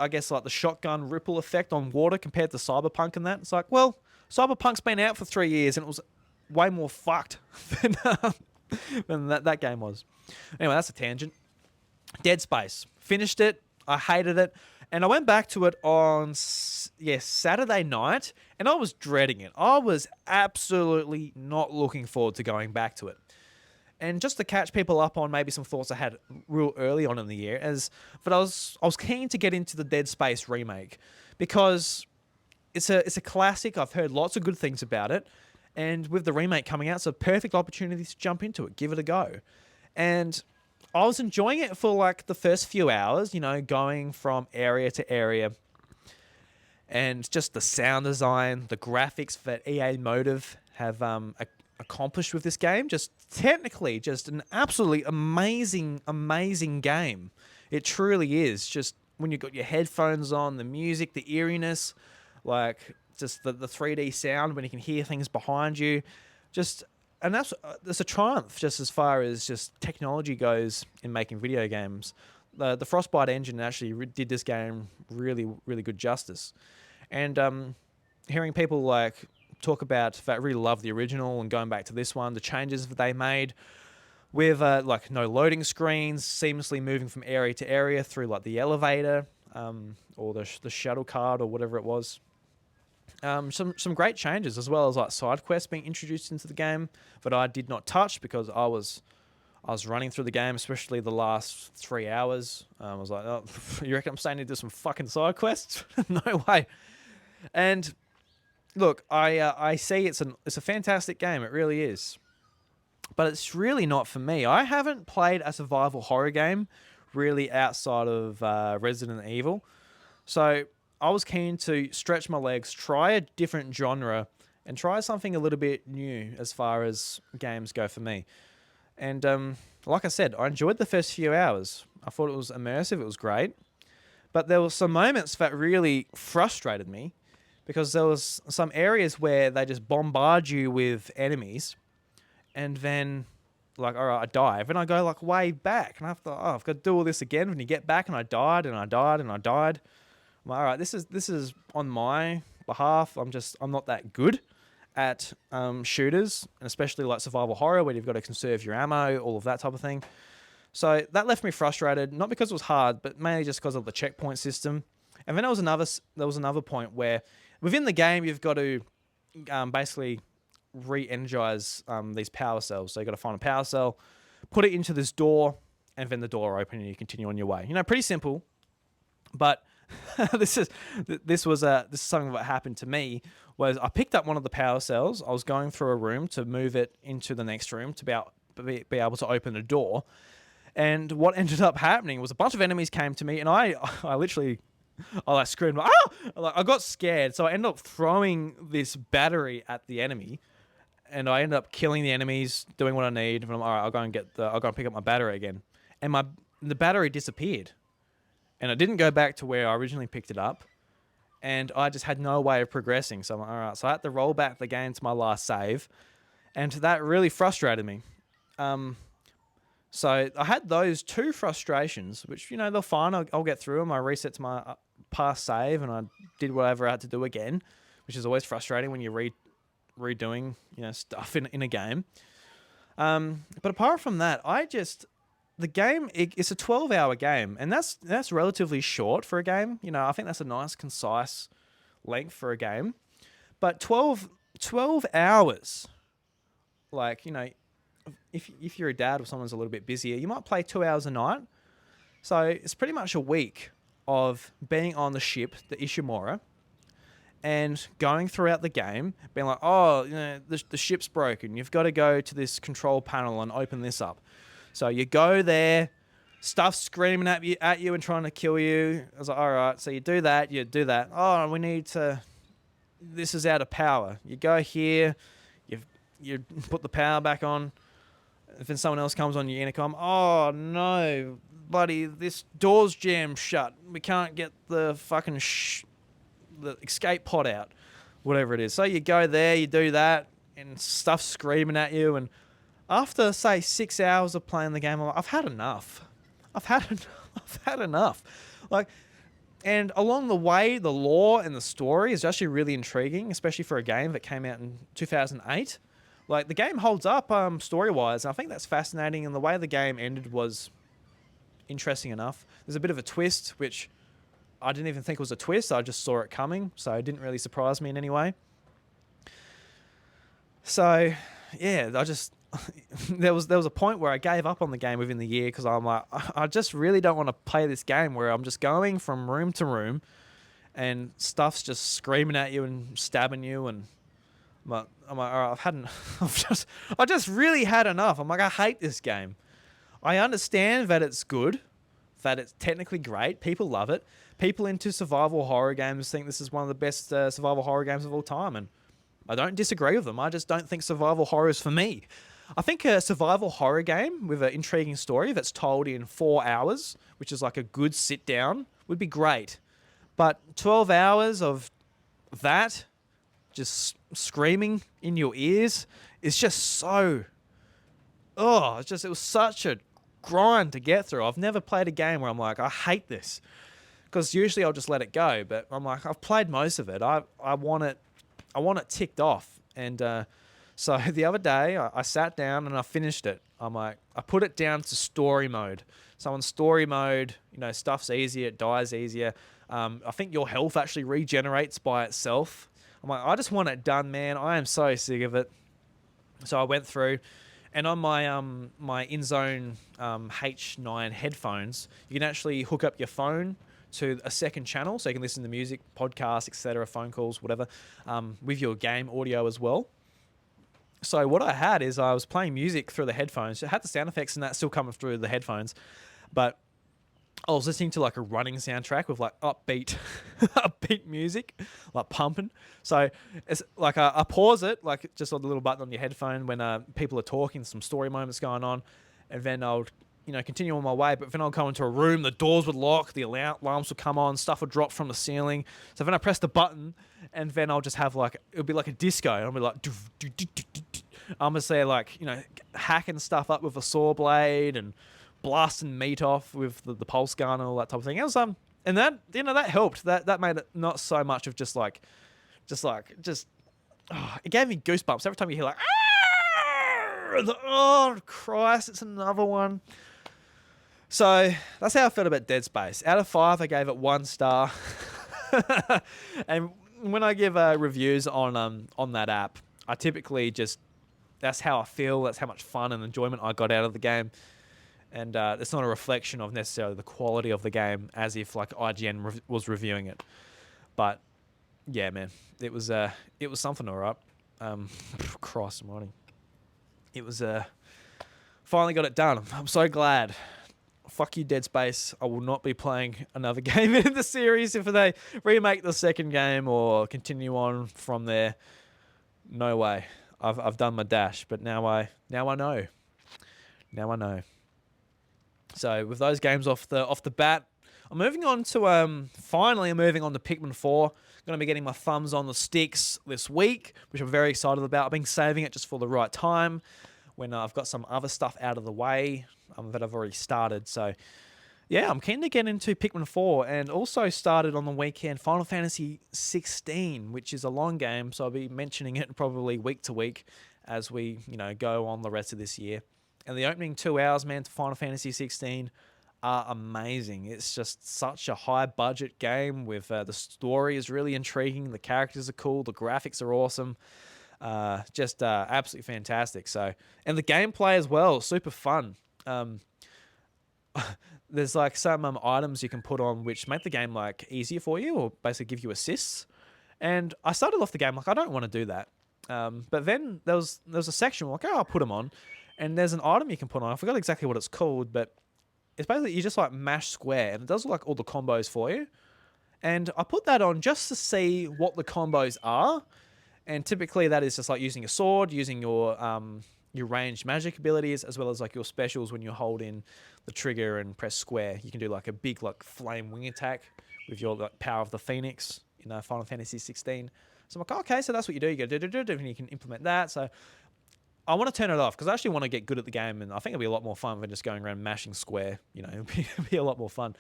I guess, like the shotgun ripple effect on water compared to Cyberpunk and that. It's like, well, Cyberpunk's been out for 3 years and it was way more fucked than that game was. Anyway, that's a tangent. Dead Space. Finished it. I hated it. And I went back to it on, Saturday night, and I was dreading it. I was absolutely not looking forward to going back to it. And just to catch people up on maybe some thoughts I had real early on in the year, but I was keen to get into the Dead Space remake because it's a classic. I've heard lots of good things about it, and with the remake coming out, it's a perfect opportunity to jump into it, give it a go. And I was enjoying it for like the first few hours, going from area to area, and just the sound design, the graphics that EA Motive have accomplished with this game, just technically just an absolutely amazing game. It truly is. Just when you've got your headphones on, the music, the eeriness, like just the 3D sound when you can hear things behind you, and that's a triumph just as far as just technology goes in making video games. The Frostbite engine actually did this game really, really good justice. And hearing people like talk about that really love the original and going back to this one, the changes that they made with like no loading screens, seamlessly moving from area to area through like the elevator or the shuttle cart or whatever it was. Some great changes, as well as like side quests being introduced into the game that I did not touch because I was running through the game, especially the last 3 hours. I was like, oh, you reckon I'm staying to do some fucking side quests? No way. And look, I see it's a fantastic game. It really is, but it's really not for me. I haven't played a survival horror game really outside of Resident Evil, so I was keen to stretch my legs, try a different genre, and try something a little bit new as far as games go for me. And like I said, I enjoyed the first few hours. I thought it was immersive, it was great. But there were some moments that really frustrated me because there was some areas where they just bombard you with enemies, and then, like, all right, I dive, and I go, like, way back, and I've got to do all this again when you get back, and I died, and I died, and I died. I'm like, all right, this is on my behalf. I'm not that good at shooters, and especially like survival horror where you've got to conserve your ammo, all of that type of thing. So that left me frustrated, not because it was hard, but mainly just because of the checkpoint system. And then there was another point where within the game you've got to basically re-energize these power cells. So you've got to find a power cell, put it into this door, and then the door will open and you continue on your way. Pretty simple, but this is something that happened to me. Was I picked up one of the power cells. I was going through a room to move it into the next room to be able to open the door. And what ended up happening was a bunch of enemies came to me, and I literally like screamed, ah! Like, I got scared, so I ended up throwing this battery at the enemy, and I ended up killing the enemies, doing what I need. And I'm all right. I'll go and pick up my battery again, and the battery disappeared. And I didn't go back to where I originally picked it up. And I just had no way of progressing. So I'm like, all right. So I had to roll back the game to my last save. And that really frustrated me. So I had those two frustrations, which, they're fine. I'll get through them. I reset to my past save and I did whatever I had to do again, which is always frustrating when you're redoing, stuff in a game. But apart from that, the game, it's a 12-hour game, and that's relatively short for a game. I think that's a nice, concise length for a game. But 12 hours, like, if you're a dad or someone's a little bit busier, you might play 2 hours a night. So it's pretty much a week of being on the ship, the Ishimura, and going throughout the game, being like, oh, the ship's broken. You've got to go to this control panel and open this up. So you go there, stuff screaming at you and trying to kill you. I was like, all right. So you do that. Oh, this is out of power. You go here, you put the power back on. If then someone else comes on your intercom, oh no, buddy, this door's jammed shut. We can't get the fucking the escape pod out, whatever it is. So you go there, you do that, and stuff screaming at you, and after, say, 6 hours of playing the game, I'm like, I've had enough. I've had enough. Like, And along the way, the lore and the story is actually really intriguing, especially for a game that came out in 2008. Like, the game holds up story-wise, and I think that's fascinating, and the way the game ended was interesting enough. There's a bit of a twist, which I didn't even think was a twist. I just saw it coming, so it didn't really surprise me in any way. So, yeah, there was a point where I gave up on the game within the year because I'm like, I just really don't want to play this game where I'm just going from room to room and stuff's just screaming at you and stabbing you, and I'm like, all right, I just really had enough. I'm like, I hate this game. I understand that it's good, that it's technically great. People love it. People into survival horror games think this is one of the best survival horror games of all time, and I don't disagree with them. I just don't think survival horror is for me. I think a survival horror game with an intriguing story that's told in 4 hours, which is like a good sit down, would be great. But 12 hours of that, just screaming in your ears, is just so... Oh, it was such a grind to get through. I've never played a game where I'm like, I hate this. Because usually I'll just let it go. But I'm like, I've played most of it. I want it ticked off. And so the other day, I sat down and I finished it. I'm like, I put it down to story mode. So in story mode, stuff's easier, it dies easier. I think your health actually regenerates by itself. I'm like, I just want it done, man. I am so sick of it. So I went through, and on my my InZone H9 headphones, you can actually hook up your phone to a second channel, so you can listen to music, podcasts, etc., phone calls, whatever, with your game audio as well. So what I had is I was playing music through the headphones. It had the sound effects and that still coming through the headphones, but I was listening to like a running soundtrack with like upbeat music, like pumping. So it's like I pause it, like just on the little button on your headphone when people are talking, some story moments going on, and then I'll continue on my way. But then I'll go into a room, the doors would lock, the alarms would come on, stuff would drop from the ceiling. So then I press the button, and then I'll just have it'll be like a disco, and I'll be like, I'm gonna say like hacking stuff up with a saw blade and blasting meat off with the pulse gun and all that type of thing. It was and that that helped. That made it not so much of it gave me goosebumps every time you hear like, oh Christ, it's another one. So that's how I felt about Dead Space. Out of 5, I gave it 1 star. And when I give reviews on that app, I typically that's how I feel. That's how much fun and enjoyment I got out of the game. And it's not a reflection of necessarily the quality of the game, as if like IGN was reviewing it. But yeah, man, it was something, all right. Christ almighty, it was finally got it done. I'm so glad. Fuck you, Dead Space. I will not be playing another game in the series if they remake the second game or continue on from there. No way. I've done my dash, but now I know. Now I know. So with those games off the bat, I'm moving on to Pikmin 4. I'm going to be getting my thumbs on the sticks this week, which I'm very excited about. I've been saving it just for the right time when I've got some other stuff out of the way that I've already started. So yeah, I'm keen to get into Pikmin 4, and also started on the weekend Final Fantasy 16, which is a long game, so I'll be mentioning it probably week to week as we go on the rest of this year. And the opening 2 hours, man, to Final Fantasy 16 are amazing. It's just such a high-budget game with the story is really intriguing, the characters are cool, the graphics are awesome, just absolutely fantastic. So, and the gameplay as well, super fun. There's like some items you can put on which make the game like easier for you, or basically give you assists. And I started off the game like, I don't want to do that. But then there was a section where I'll put them on. And there's an item you can put on. I forgot exactly what it's called, but it's basically you just like mash square, and it does like all the combos for you. And I put that on just to see what the combos are. And typically that is just like using a sword, using your ranged magic abilities, as well as like your specials when you hold in the trigger and press square. You can do like a big like flame wing attack with your like power of the Phoenix in Final Fantasy 16. So I'm like, okay, so that's what you do. You go do, and you can implement that. So I want to turn it off because I actually want to get good at the game, and I think it'll be a lot more fun than just going around mashing square. It'll be a lot more fun.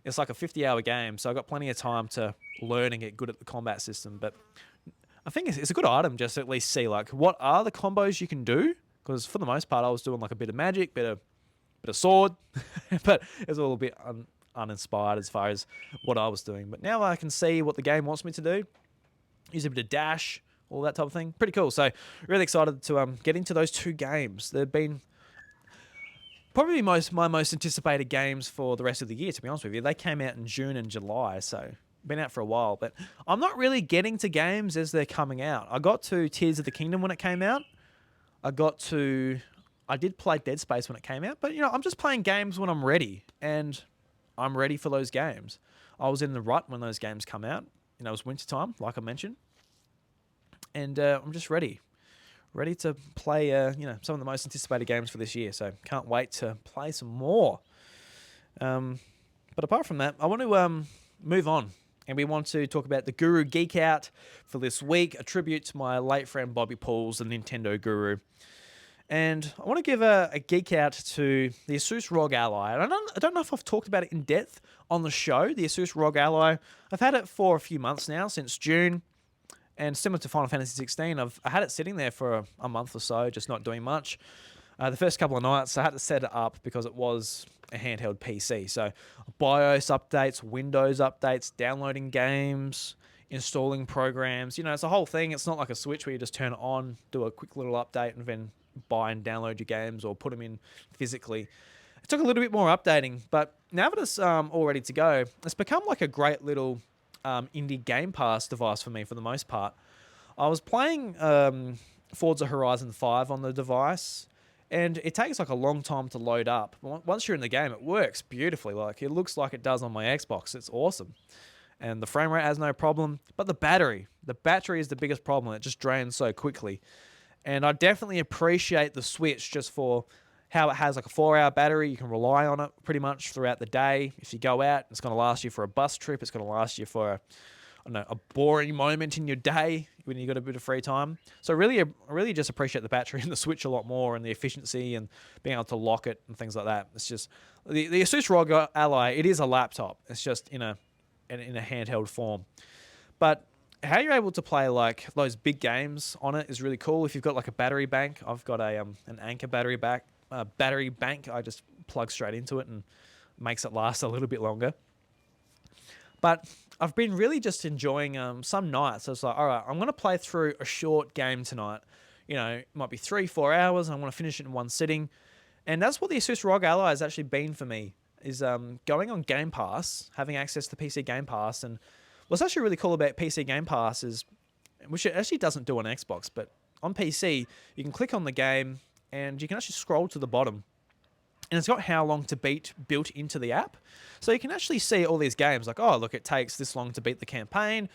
It's like a 50-hour game, so I got plenty of time to learn and get good at the combat system. But I think it's a good item just to at least see like what are the combos you can do. Because for the most part, I was doing like a bit of magic, bit of sword, but it was a little bit uninspired as far as what I was doing. But now I can see what the game wants me to do. Use a bit of dash, all that type of thing. Pretty cool. So really excited to get into those 2 games. They've been probably my most anticipated games for the rest of the year, to be honest with you. They came out in June and July, so been out for a while. But I'm not really getting to games as they're coming out. I got to Tears of the Kingdom when it came out. I did play Dead Space when it came out, but I'm just playing games when I'm ready, and I'm ready for those games. I was in the rut when those games come out. It was wintertime, like I mentioned, and I'm just ready to play some of the most anticipated games for this year. So can't wait to play some more. But apart from that, I want to move on, and we want to talk about the Guru Geekout for this week, a tribute to my late friend Bobby Pauls, the Nintendo Guru. And I want to give a geek out to the Asus ROG Ally. And I don't know if I've talked about it in depth on the show, the Asus ROG Ally. I've had it for a few months now, since June. And similar to Final Fantasy 16, I had it sitting there for a month or so, just not doing much. The first couple of nights, I had to set it up because it was a handheld PC. So BIOS updates, Windows updates, downloading games, installing programs. It's a whole thing. It's not like a Switch where you just turn it on, do a quick little update, and then buy and download your games or put them in physically. It took a little bit more updating, but now that it's all ready to go, it's become like a great little indie Game Pass device for me for the most part. I was playing Forza Horizon 5 on the device, and it takes like a long time to load up. Once you're in the game, it works beautifully. Like, it looks like it does on my Xbox. It's awesome. And the frame rate has no problem. But the battery is the biggest problem. It just drains so quickly. And I definitely appreciate the Switch just for how it has like a 4-hour battery. You can rely on it pretty much throughout the day. If you go out, it's going to last you for a bus trip. It's going to last you for a boring moment in your day when you got a bit of free time. So I really just appreciate the battery in the Switch a lot more, and the efficiency and being able to lock it and things like that. It's just the Asus ROG Ally. It is a laptop. It's just in a handheld form, but how you're able to play like those big games on it is really cool. If you've got like a battery bank, I've got an Anker battery bank. I just plug straight into it and makes it last a little bit longer. But I've been really just enjoying some nights. I was like, all right, I'm going to play through a short game tonight. It might be 3-4 hours, and I want to finish it in one sitting. And that's what the Asus ROG Ally has actually been for me, is going on Game Pass, having access to PC Game Pass. And what's actually really cool about PC Game Pass is, which it actually doesn't do on Xbox, but on PC, you can click on the game and you can actually scroll to the bottom. And it's got how long to beat built into the app. So you can actually see all these games like, oh, look, it takes this long to beat the campaign,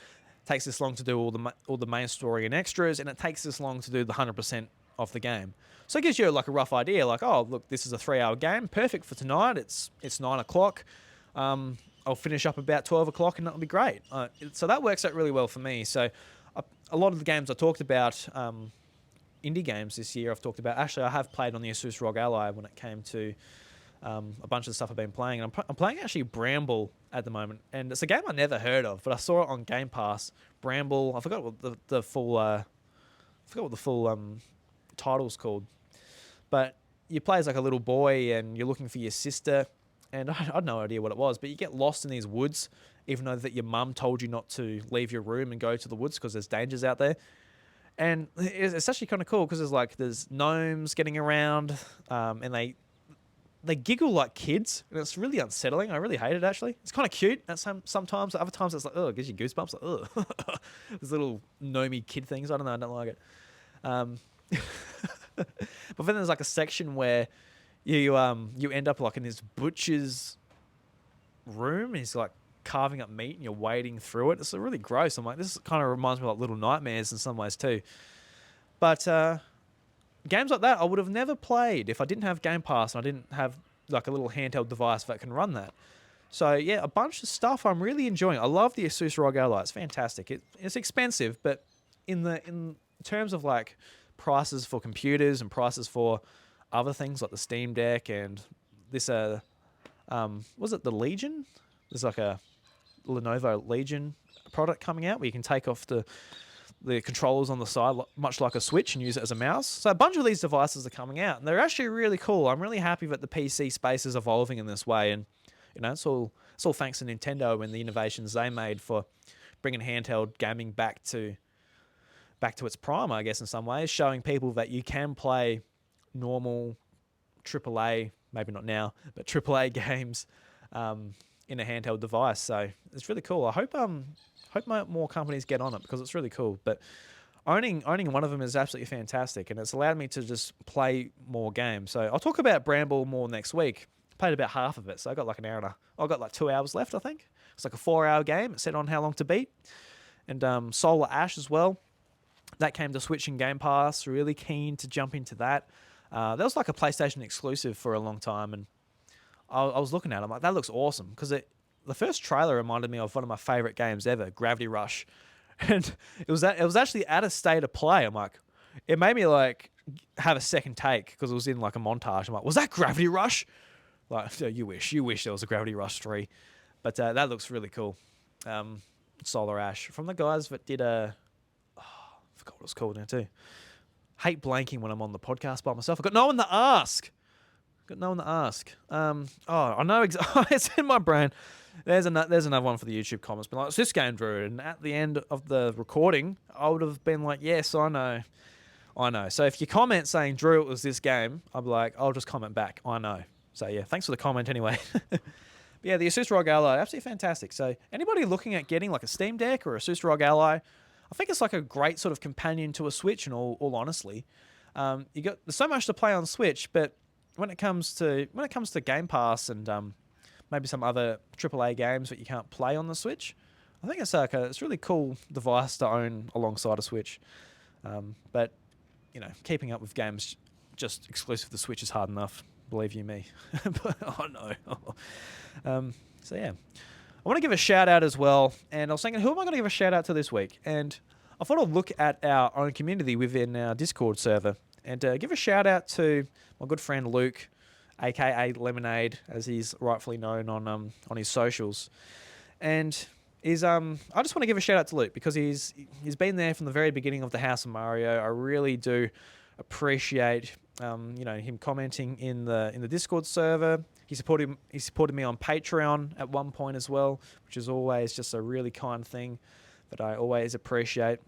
takes this long to do all the main story and extras, and it takes this long to do the 100% of the game. So it gives you like a rough idea, like, oh, look, this is a 3-hour game, perfect for tonight. It's 9 o'clock. I'll finish up about 12 o'clock, and that'll be great. So that works out really well for me. So a lot of the games I talked about, indie games this year, I've talked about. Actually, I have played on the Asus ROG Ally when it came to a bunch of the stuff I've been playing. And I'm playing actually Bramble at the moment, and it's a game I never heard of, but I saw it on Game Pass. Bramble, I forgot what the full title's called, but you play as like a little boy, and you're looking for your sister. And I had no idea what it was, but you get lost in these woods, even though that your mum told you not to leave your room and go to the woods because there's dangers out there. And it's actually kind of cool because there's gnomes getting around, and they giggle like kids, and it's really unsettling. I really hate it, actually. It's kind of cute at sometimes. Other times it's like, oh, it gives you goosebumps. Like, ugh. These little gnomey kid things. I don't know. I don't like it. But then there's like a section where you end up like in this butcher's room, and he's like carving up meat, and you're wading through it. It's really gross. I'm like, this kind of reminds me of like Little Nightmares in some ways too. But games like that I would have never played if I didn't have Game Pass and I didn't have like a little handheld device that can run that. So yeah, a bunch of stuff I'm really enjoying. I love the Asus ROG Ally. It's fantastic. It's expensive, but in terms of like prices for computers and prices for other things like the Steam Deck and this was it the Legion? there's like a Lenovo Legion product coming out where you can take off the controllers on the side, much like a Switch, and use it as a mouse. So a bunch of these devices are coming out, and they're actually really cool. I'm really happy that the PC space is evolving in this way, and it's all thanks to Nintendo and the innovations they made for bringing handheld gaming back to its prime, I guess, in some ways, showing people that you can play normal AAA, maybe not now, but AAA games in a handheld device. So it's really cool. I hope more companies get on it because it's really cool. But owning one of them is absolutely fantastic, and it's allowed me to just play more games. So I'll talk about Bramble more next week. Played about half of it, so I got like I got like 2 hours left, I think. It's like a 4-hour game. It's set on how long to beat. And Solar Ash as well. That came to Switch and Game Pass. Really keen to jump into that. That was like a PlayStation exclusive for a long time, and I was looking at it. I'm like, that looks awesome, because the first trailer reminded me of one of my favorite games ever, Gravity Rush, and it was actually at a state of play. I'm like, it made me like have a second take because it was in like a montage. I'm like, was that Gravity Rush? Like, you wish there was a Gravity Rush 3, but that looks really cool. Solar Ash from the guys that did I forgot what it was called now too. Hate blanking when I'm on the podcast by myself. I've got no one to ask. I know. It's in my brain. There's another one for the YouTube comments. But like, it's this game, Drew. And at the end of the recording, I would have been like, yes, I know. So if you comment saying, Drew, it was this game, I'll be like, I'll just comment back, I know. So yeah, thanks for the comment anyway. But yeah, the Asus ROG Ally, absolutely fantastic. So anybody looking at getting like a Steam Deck or a Asus ROG Ally, I think it's like a great sort of companion to a Switch. In all honesty, there's so much to play on Switch, but when it comes to Game Pass and maybe some other AAA games that you can't play on the Switch, I think it's like it's a really cool device to own alongside a Switch. But keeping up with games just exclusive to the Switch is hard enough. Believe you me. But, oh no. So yeah, I want to give a shout out as well. And I was thinking, who am I going to give a shout out to this week? And I thought I'd look at our own community within our Discord server and give a shout out to my good friend Luke, aka Lemonade, as he's rightfully known on his socials. And I just want to give a shout out to Luke because he's been there from the very beginning of the House of Mario. I really do appreciate him commenting in the Discord server. He supported me on Patreon at one point as well, which is always just a really kind thing that I always appreciate.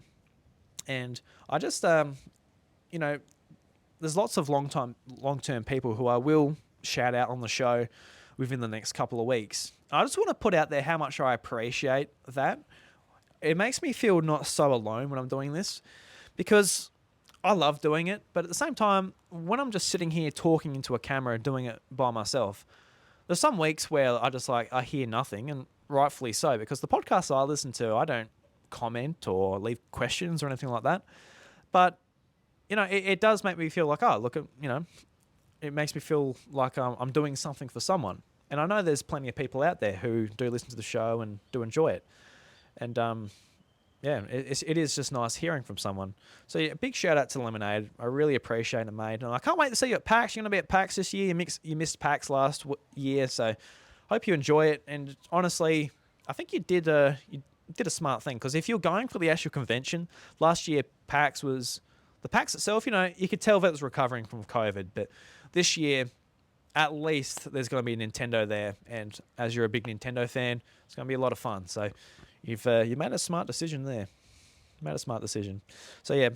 And I just there's lots of long-term people who I will shout out on the show within the next couple of weeks. I just want to put out there how much I appreciate that. It makes me feel not so alone when I'm doing this, because I love doing it, but at the same time, when I'm just sitting here talking into a camera and doing it by myself, there's some weeks where I hear nothing, and rightfully so, because the podcasts I listen to, I don't comment or leave questions or anything like that. But it does make me feel like, it makes me feel like I'm doing something for someone. And I know there's plenty of people out there who do listen to the show and do enjoy it. And it is just nice hearing from someone. So yeah, big shout out to Lemonade. I really appreciate it, mate. And I can't wait to see you at PAX. You're going to be at PAX this year. You missed PAX last year, so hope you enjoy it. And honestly, I think you did a smart thing, because if you're going for the actual convention, last year PAX itself, you could tell that it was recovering from COVID, but this year, at least there's going to be Nintendo there, and as you're a big Nintendo fan, it's going to be a lot of fun. So you made a smart decision there. So yeah,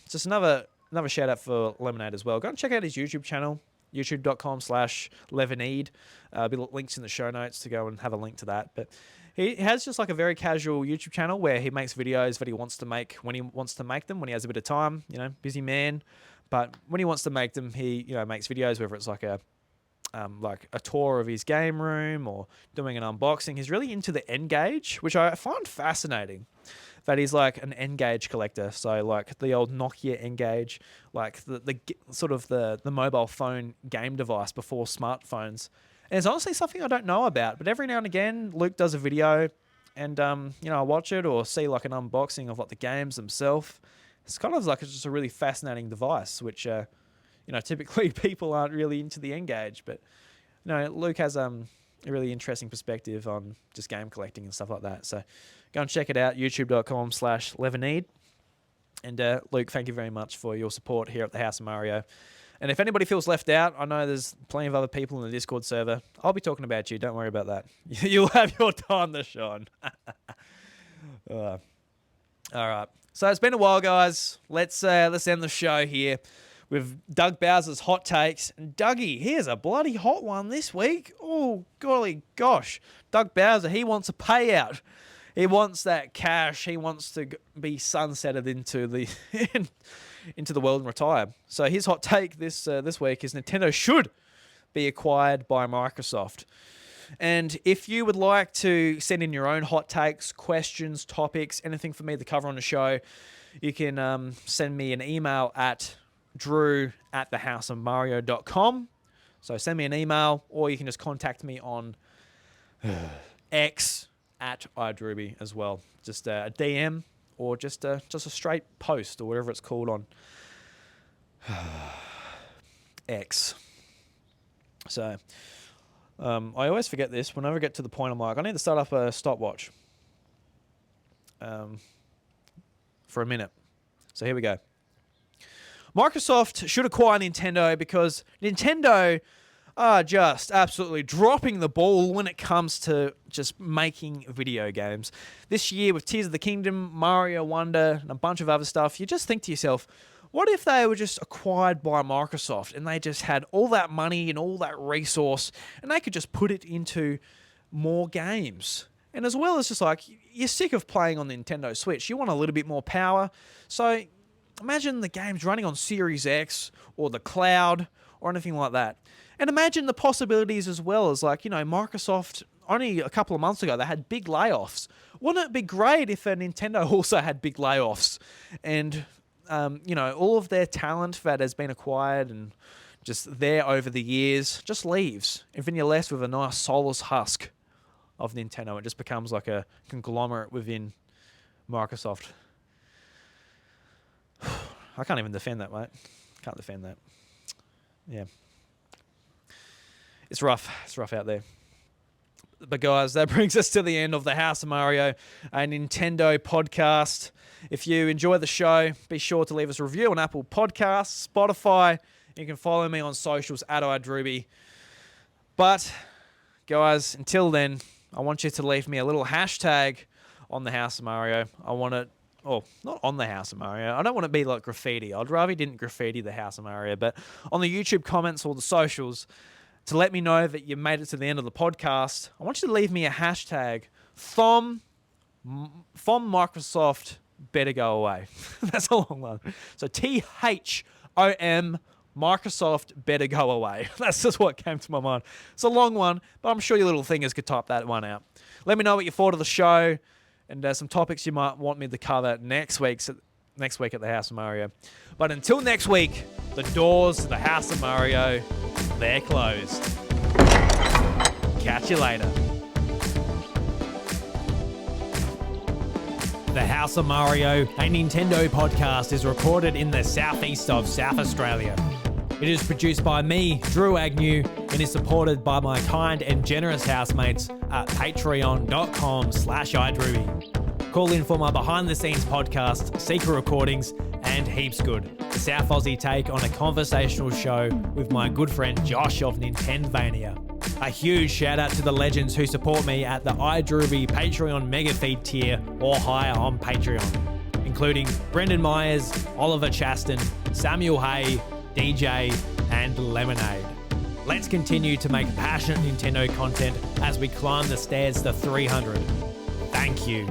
just another shout out for Lemonade as well. Go and check out his YouTube channel, youtube.com/Lemonade. There'll be links in the show notes to go and have a link to that. But he has just like a very casual YouTube channel where he makes videos that he wants to make when he wants to make them, when he has a bit of time, busy man. But when he wants to make them, he makes videos, whether it's like a tour of his game room or doing an unboxing. He's really into the N-Gage, which I find fascinating, that he's like an N-Gage collector. So like the old Nokia N-Gage, like the sort of the mobile phone game device before smartphones. And it's honestly something I don't know about, but every now and again, Luke does a video and, I watch it or see like an unboxing of like the games themselves. It's kind of like it's just a really fascinating device, which, typically people aren't really into the N-Gage, but, Luke has a a really interesting perspective on just game collecting and stuff like that. So go and check it out, youtube.com/Levenede. And Luke, thank you very much for your support here at the House of Mario. And if anybody feels left out, I know there's plenty of other people in the Discord server. I'll be talking about you. Don't worry about that. You'll have your time to shine. All right. So it's been a while, guys. Let's end the show here with Doug Bowser's hot takes. And Dougie, here's a bloody hot one this week. Oh, golly gosh. Doug Bowser, he wants a payout. He wants that cash. He wants to be sunsetted into the into the world and retire. So his hot take this week is Nintendo should be acquired by Microsoft. And if you would like to send in your own hot takes, questions, topics, anything for me to cover on the show, you can send me an email at drew@thehouseofmario.com. So send me an email, or you can just contact me on X at iDrewby as well. Just a DM or just a straight post or whatever it's called on X. So I always forget this. Whenever I get to the point, I'm like, I need to start up a stopwatch for a minute. So here we go. Microsoft should acquire Nintendo because Nintendo are just absolutely dropping the ball when it comes to just making video games. This year with Tears of the Kingdom, Mario Wonder, and a bunch of other stuff, you just think to yourself, what if they were just acquired by Microsoft and they just had all that money and all that resource and they could just put it into more games? And as well as just like, you're sick of playing on the Nintendo Switch. You want a little bit more power. So imagine the games running on Series X or the cloud or anything like that. And imagine the possibilities as well as like, Microsoft, only a couple of months ago, they had big layoffs. Wouldn't it be great if Nintendo also had big layoffs and, all of their talent that has been acquired and just there over the years just leaves. And then you're left with a nice soulless husk of Nintendo. It just becomes like a conglomerate within Microsoft. I can't even defend that, mate. Can't defend that. Yeah. It's rough. It's rough out there. But guys, that brings us to the end of the House of Mario, a Nintendo podcast. If you enjoy the show, be sure to leave us a review on Apple Podcasts, Spotify. You can follow me on socials at iDrewby. But guys, until then, I want you to leave me a little hashtag on the House of Mario. I want it, not on the House of Mario. I don't want it to be like graffiti. I'd rather you didn't graffiti the House of Mario, but on the YouTube comments or the socials, to let me know that you made it to the end of the podcast, I want you to leave me a hashtag, from Microsoft better go away. That's a long one. So THOM Microsoft better go away. That's just what came to my mind. It's a long one, but I'm sure your little fingers could type that one out. Let me know what you thought of the show and some topics you might want me to cover next week at the House of Mario. But until next week, the doors to the House of Mario, they're closed. Catch you later. The House of Mario, a Nintendo podcast, is recorded in the southeast of South Australia. It is produced by me, Drew Agnew, and is supported by my kind and generous housemates at patreon.com/iDrewby. Call in for my behind-the-scenes podcast, secret recordings, and heaps good. The South Aussie take on a conversational show with my good friend Josh of Nintendvania. A huge shout out to the legends who support me at the iDrewby Patreon Mega Feed tier or higher on Patreon, including Brendan Myers, Oliver Chaston, Samuel Hay, DJ, and Lemonade. Let's continue to make passionate Nintendo content as we climb the stairs to 300. Thank you.